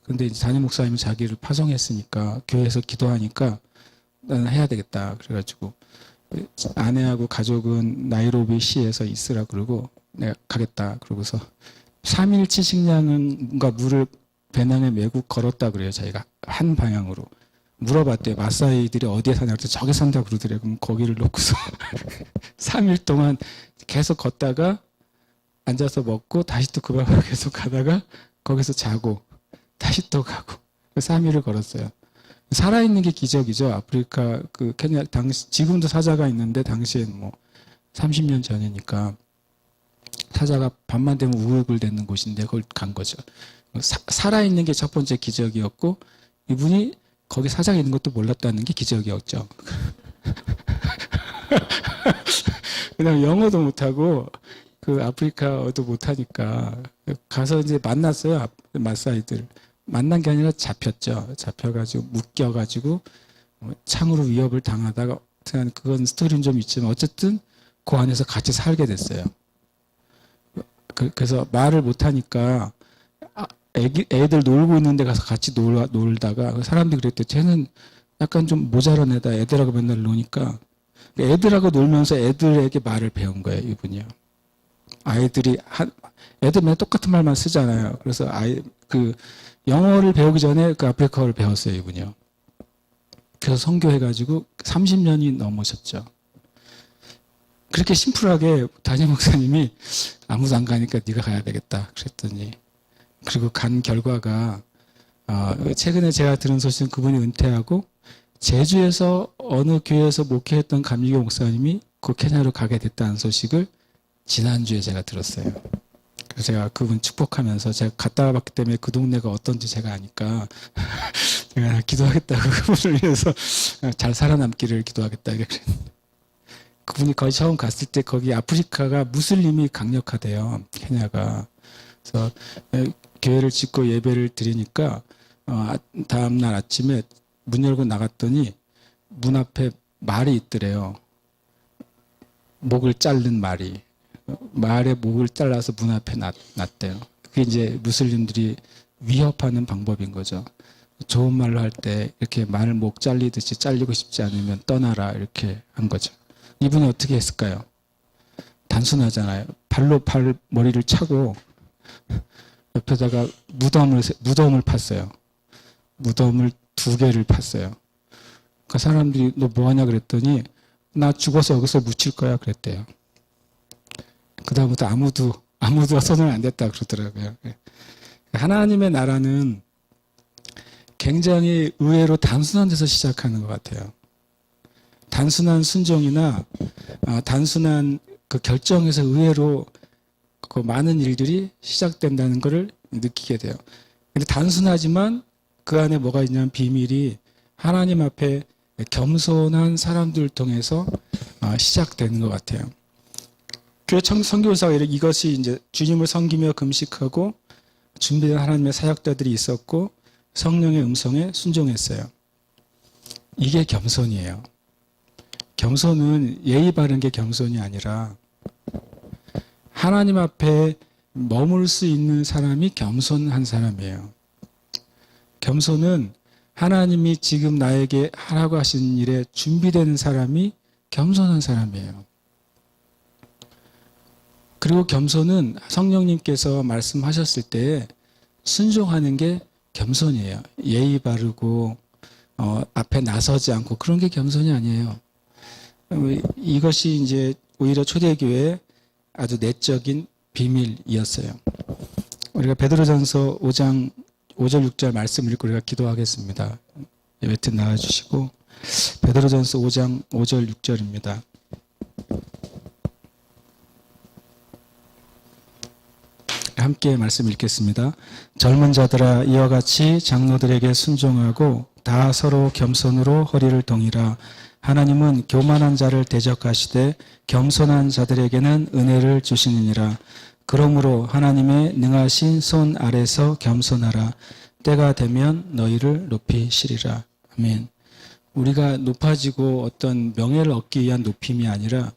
근데 이제 담임 목사님이 자기를 파송했으니까 교회에서 기도하니까 나는 해야 되겠다. 그래가지고 아내하고 가족은 나이로비 시에서 있으라 그러고 내가 가겠다. 그러고서 3일치 식량과 물을 배낭에 메고 걸었다 그래요. 자기가 한 방향으로. 물어봤대요. 마사이들이 어디에 사냐 그랬더니 저기 산다 그러더래요. 그럼 거기를 놓고서 3일 동안 계속 걷다가 앉아서 먹고 다시 또 그 방향으로 계속 가다가 거기서 자고 다시 또 가고 3일을 걸었어요. 살아있는 게 기적이죠. 아프리카 그 케냐 지금도 사자가 있는데 당시엔 뭐 30년 전이니까 사자가 밤만 되면 우글우글대는 곳인데 그걸 간 거죠. 살아있는 게 첫 번째 기적이었고 이분이 거기 사자가 있는 것도 몰랐다는 게 기적이었죠. 그다음에 영어도 못하고 그 아프리카어도 못하니까 가서 이제 만났어요. 마사이들. 만난 게 아니라 잡혔죠. 잡혀가지고 묶여가지고 창으로 위협을 당하다가 그건 스토리는 좀 있지만 어쨌든 그 안에서 같이 살게 됐어요. 그래서 말을 못하니까 애들 놀고 있는 데 가서 같이 놀다가 사람들이 그랬대요. 쟤는 약간 좀 모자란 애다. 애들하고 맨날 노니까 애들하고 놀면서 애들에게 말을 배운 거예요. 이분이요. 애들 맨날 똑같은 말만 쓰잖아요. 그래서 영어를 배우기 전에 그 아프리카어를 배웠어요. 이분이요. 그래서 선교해가지고 30년이 넘으셨죠. 그렇게 심플하게 담임 목사님이 아무도 안 가니까 네가 가야 되겠다. 그랬더니 그리고 간 결과가 최근에 제가 들은 소식은 그분이 은퇴하고 제주에서 어느 교회에서 목회했던 감리교 목사님이 그 케냐로 가게 됐다는 소식을 지난주에 제가 들었어요. 그래서 제가 그분 축복하면서 제가 갔다 와봤기 때문에 그 동네가 어떤지 제가 아니까 제가 기도하겠다고 그분을 위해서 잘 살아남기를 기도하겠다. 그분이 거기 처음 갔을 때 거기 아프리카가 무슬림이 강력하대요. 케냐가. 그래서 교회를 짓고 예배를 드리니까 다음날 아침에 문 열고 나갔더니 문 앞에 말이 있더래요. 목을 자른 말이. 말의 목을 잘라서 문 앞에 놨대요. 그게 이제 무슬림들이 위협하는 방법인 거죠. 좋은 말로 할 때 이렇게 말 목 잘리듯이 잘리고 싶지 않으면 떠나라 이렇게 한 거죠. 이분이 어떻게 했을까요? 단순하잖아요. 발로 머리를 차고 옆에다가 무덤을 팠어요. 무덤을 2개를 팠어요. 그 사람들이 너 뭐하냐 그랬더니 나 죽어서 여기서 묻힐 거야 그랬대요. 그다음부터 아무도 손을 안 댔다 그러더라고요. 하나님의 나라는 굉장히 의외로 단순한 데서 시작하는 것 같아요. 단순한 순종이나 단순한 그 결정에서 의외로 그 많은 일들이 시작된다는 것을 느끼게 돼요. 근데 단순하지만 그 안에 뭐가 있냐면 비밀이 하나님 앞에 겸손한 사람들을 통해서 시작되는 것 같아요. 교회 선교사가 이것이 이제 주님을 섬기며 금식하고 준비된 하나님의 사역자들이 있었고 성령의 음성에 순종했어요. 이게 겸손이에요. 겸손은 예의 바른 게 겸손이 아니라 하나님 앞에 머물 수 있는 사람이 겸손한 사람이에요. 겸손은 하나님이 지금 나에게 하라고 하신 일에 준비되는 사람이 겸손한 사람이에요. 그리고 겸손은 성령님께서 말씀하셨을 때 순종하는 게 겸손이에요. 예의 바르고 앞에 나서지 않고 그런 게 겸손이 아니에요. 이것이 이제 오히려 초대교회의 아주 내적인 비밀이었어요. 우리가 베드로전서 5장 5절 6절 말씀을 읽고 우리가 기도하겠습니다. 예배팀 나와주시고 베드로전서 5장 5절 6절입니다. 함께 말씀 읽겠습니다. 젊은 자들아 이와 같이 장로들에게 순종하고 다 서로 겸손으로 허리를 동이라. 하나님은 교만한 자를 대적하시되 겸손한 자들에게는 은혜를 주시느니라. 그러므로 하나님의 능하신 손 아래서 겸손하라. 때가 되면 너희를 높이시리라. 아멘. 우리가 높아지고 어떤 명예를 얻기 위한 높임이 아니라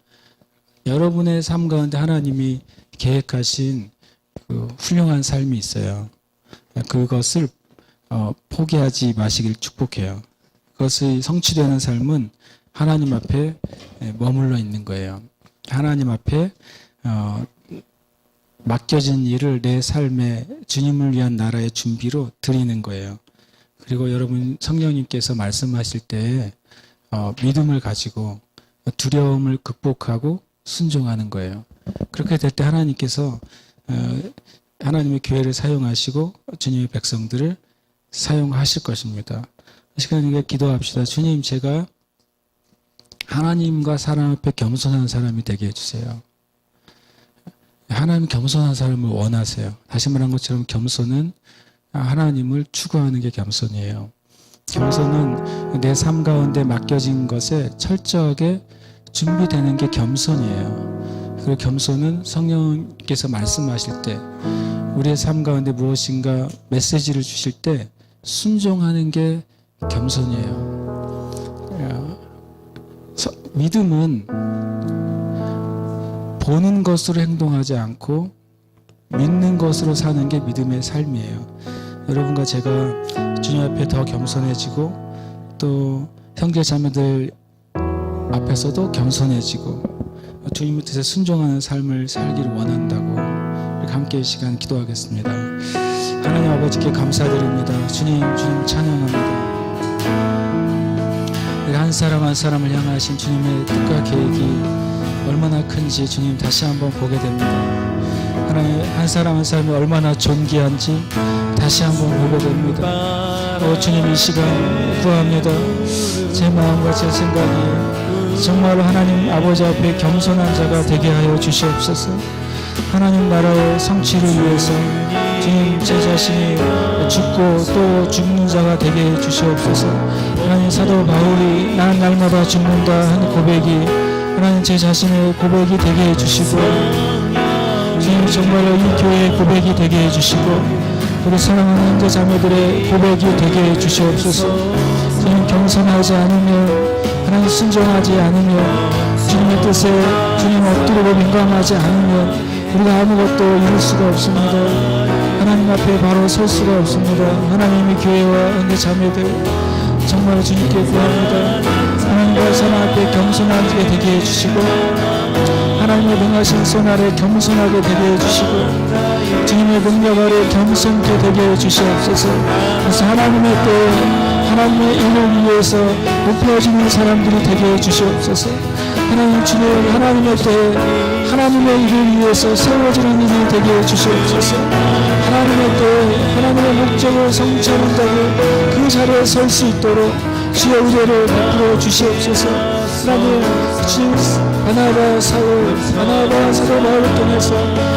여러분의 삶 가운데 하나님이 계획하신 그 훌륭한 삶이 있어요. 그것을 포기하지 마시길 축복해요. 그것이 성취되는 삶은 하나님 앞에 머물러 있는 거예요. 하나님 앞에 맡겨진 일을 내 삶에 주님을 위한 나라의 준비로 드리는 거예요. 그리고 여러분 성령님께서 말씀하실 때 믿음을 가지고 두려움을 극복하고 순종하는 거예요. 그렇게 될 때 하나님께서 하나님의 교회를 사용하시고 주님의 백성들을 사용하실 것입니다. 이 시간에 기도합시다. 주님, 제가 하나님과 사람 앞에 겸손한 사람이 되게 해주세요. 하나님 겸손한 사람을 원하세요. 다시 말한 것처럼 겸손은 하나님을 추구하는 게 겸손이에요. 겸손은 내 삶 가운데 맡겨진 것에 철저하게 준비되는 게 겸손이에요. 그리고 겸손은 성령께서 말씀하실 때 우리의 삶 가운데 무엇인가 메시지를 주실 때 순종하는 게 겸손이에요. 믿음은 보는 것으로 행동하지 않고 믿는 것으로 사는 게 믿음의 삶이에요. 여러분과 제가 주님 앞에 더 겸손해지고 또 형제 자매들 앞에서도 겸손해지고 주님 뜻에 순종하는 삶을 살기를 원한다고 이렇게 함께 이 시간 기도하겠습니다. 하나님 아버지께 감사드립니다. 주님 찬양합니다. 한 사람 한 사람을 향하신 주님의 뜻과 계획이 얼마나 큰지 주님 다시 한번 보게 됩니다. 하나님 한 사람 한 사람이 얼마나 존귀한지 다시 한번 보게 됩니다. 주님 이 시간 구합니다. 제 마음과 제 생각이 정말로 하나님 아버지 앞에 겸손한 자가 되게 하여 주시옵소서. 하나님 나라의 성취를 위해서 주님 제 자신이 죽고 또 죽는 자가 되게 해 주시옵소서. 하나님 사도 바울이 난 날마다 죽는다 하는 고백이 하나님 제 자신의 고백이 되게 해주시고 주님 정말로 이 교회의 고백이 되게 해주시고 우리 사랑하는 형제 자매들의 고백이 되게 해주시옵소서. 주님 겸손하지 않으면 하나님 순종하지 않으면 주님의 뜻에 주님 엎드리고 민감하지 않으면 우리가 아무것도 이룰 수가 없습니다. 하나님 앞에 바로 설 수가 없습니다. 하나님의 교회와 형제 자매들 정말 주님께 구합니다. 하나님과 사람 앞에 겸손하게 되게 해주시고 하나님의 능하신 손 아래 겸손하게 되게 해주시고 주님의 능력 아래 겸손케 되게 해주시옵소서. 그래서 하나님의 때에 하나님의 일을 위해서 높여지는 사람들이 되게 해주시옵소서. 하나님 주님 하나님의 때에 하나님의 일을 위해서 세워지는 일이 되게 해주시옵소서. 하나님의 때에 하나님의 목적을 성취한다고 그 자리에 설 수 있도록 주의 은혜를 베풀어 주시옵소서. 하나님 주님 바나바 사도 바울을 통해서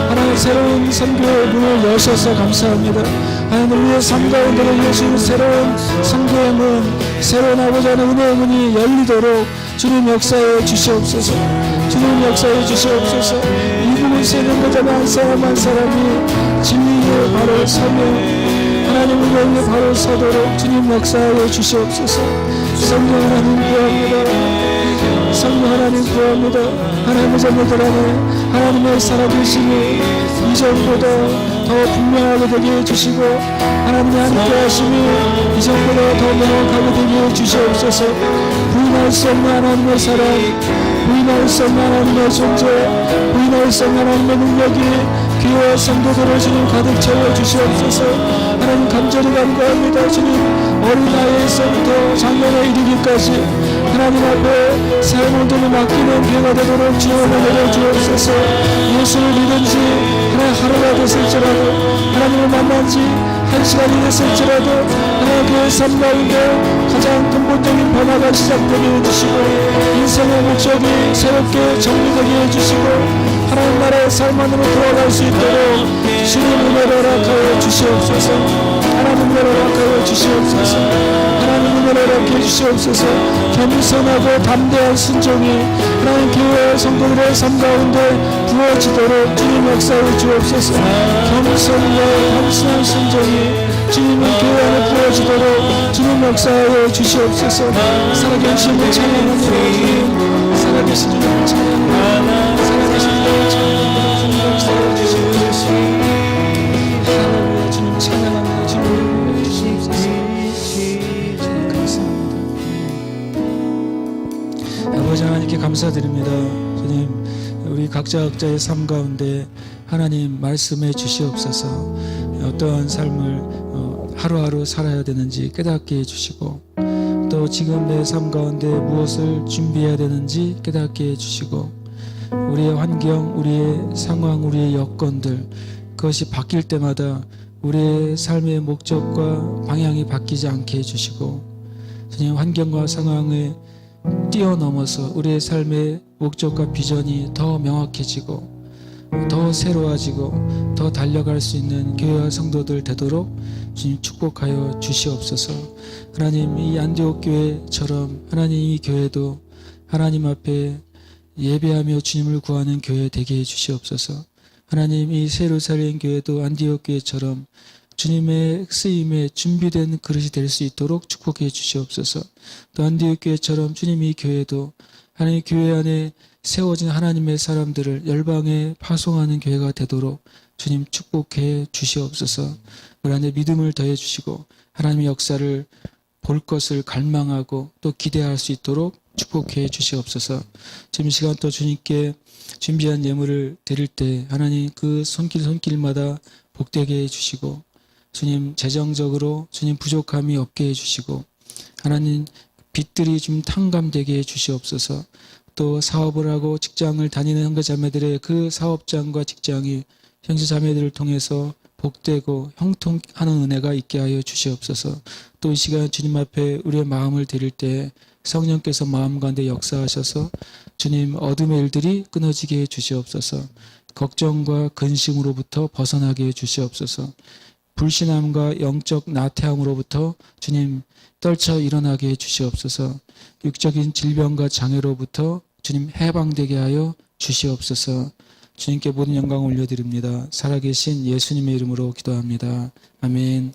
하나님 새로운 선교의 문을 여셔서 감사합니다. 하나님 우리의 삶 가운데로 예수님 새로운 선교의 문, 새로운 아버지 하나님 은혜의 문이 열리도록 주님 역사해 주시옵소서. 주님 역사해 주시옵소서. 이 부분에 있는 거자가 한 사람 한 사람이 진리의 바로 서며 하나님 은혜의 바로 서도록 주님 역사해 주시옵소서. 성령 하나님 구합니다. 성령 하나님 구합니다. 하나님의 자녀들 안에 하나님의 살아계심이 이전보다 더 분명하게 되게 해주시고 하나님의 함께 하심이 이전보다 더 명확하게 되게 해주시옵소서. 부인할 수 없는 하나님의 사랑, 부인할 수 없는 하나님의 존재, 부인할 수 없는 하나님의 능력이 교회와 성도들을 주님 가득 채워 주시옵소서. 하나님 간절히 간구합니다. 주님 어린 나이에서부터 장년에 이르기까지 하나님 앞에 삶을 온전히 맡기는 교회가 되도록 지원을 내려주옵소서. 예수를 믿은 지 하루가 됐을지라도 하나님을 만난 지 1시간이 됐을지라도 하나님의 삶 가운데 가장 근본적인 변화가 시작되게 해주시고 인생의 목적이 새롭게 정리되게 해주시고 하나님 나라의 삶 안으로 돌아갈 수 있도록 주님 은혜를 허락하여 주시옵소서. 하나님 은혜를 허락하여 주시옵소서. 하나님 은혜를 허락해 주시옵소서. 겸손하고 담대한 순종이 하나님 교회 성도들의 삶 가운데 부어지도록 주님 역사해 주옵소서. 겸손과 겸손한 순종이 주님의 교회 안에 부어지도록 주님 역사해 주시옵소서. 살아계신 찬양합니다. 주님 살아계신 주님 찬양합니다. 살아계신 주님 찬양합니다. 주님 역사해 주시옵소서. 할렐루야. 주님 찬양합니다. 주님 역사해 주시옵소서. 주님 감사합니다. 아버지 하나님께 감사드립니다. 주님 우리 각자의 삶 가운데 하나님 말씀해 주시옵소서. 어떠한 삶을 하루하루 살아야 되는지 깨닫게 해주시고 또 지금 내 삶 가운데 무엇을 준비해야 되는지 깨닫게 해주시고 우리의 환경, 우리의 상황, 우리의 여건들 그것이 바뀔 때마다 우리의 삶의 목적과 방향이 바뀌지 않게 해주시고 주님 환경과 상황에 뛰어넘어서 우리의 삶의 목적과 비전이 더 명확해지고 더 새로워지고 더 달려갈 수 있는 교회와 성도들 되도록 주님 축복하여 주시옵소서. 하나님 이 안디옥 교회처럼 하나님 이 교회도 하나님 앞에 예배하며 주님을 구하는 교회 되게 해 주시옵소서. 하나님 이 세루살렘 교회도 안디옥 교회처럼 주님의 쓰임에 준비된 그릇이 될 수 있도록 축복해 주시옵소서. 또 안디옥 교회처럼 주님 이 교회도 하나님 교회 안에 세워진 하나님의 사람들을 열방에 파송하는 교회가 되도록 주님 축복해 주시옵소서. 우리 안에 믿음을 더해 주시고 하나님의 역사를 볼 것을 갈망하고 또 기대할 수 있도록 축복해 주시옵소서. 지금 이 시간 또 주님께 준비한 예물을 드릴 때 하나님 그 손길마다 복되게 해주시고 주님 재정적으로 주님 부족함이 없게 해주시고 하나님 빚들이 좀 탕감되게 해주시옵소서. 또 사업을 하고 직장을 다니는 형제자매들의 그 사업장과 직장이 형제자매들을 통해서 복되고 형통하는 은혜가 있게 하여 주시옵소서. 또 이 시간 주님 앞에 우리의 마음을 드릴 때 성령께서 마음 가운데 역사하셔서 주님 어둠의 일들이 끊어지게 해 주시옵소서. 걱정과 근심으로부터 벗어나게 해 주시옵소서. 불신함과 영적 나태함으로부터 주님 떨쳐 일어나게 해 주시옵소서. 육적인 질병과 장애로부터 주님 해방되게 하여 주시옵소서. 주님께 모든 영광을 올려드립니다. 살아계신 예수님의 이름으로 기도합니다. 아멘.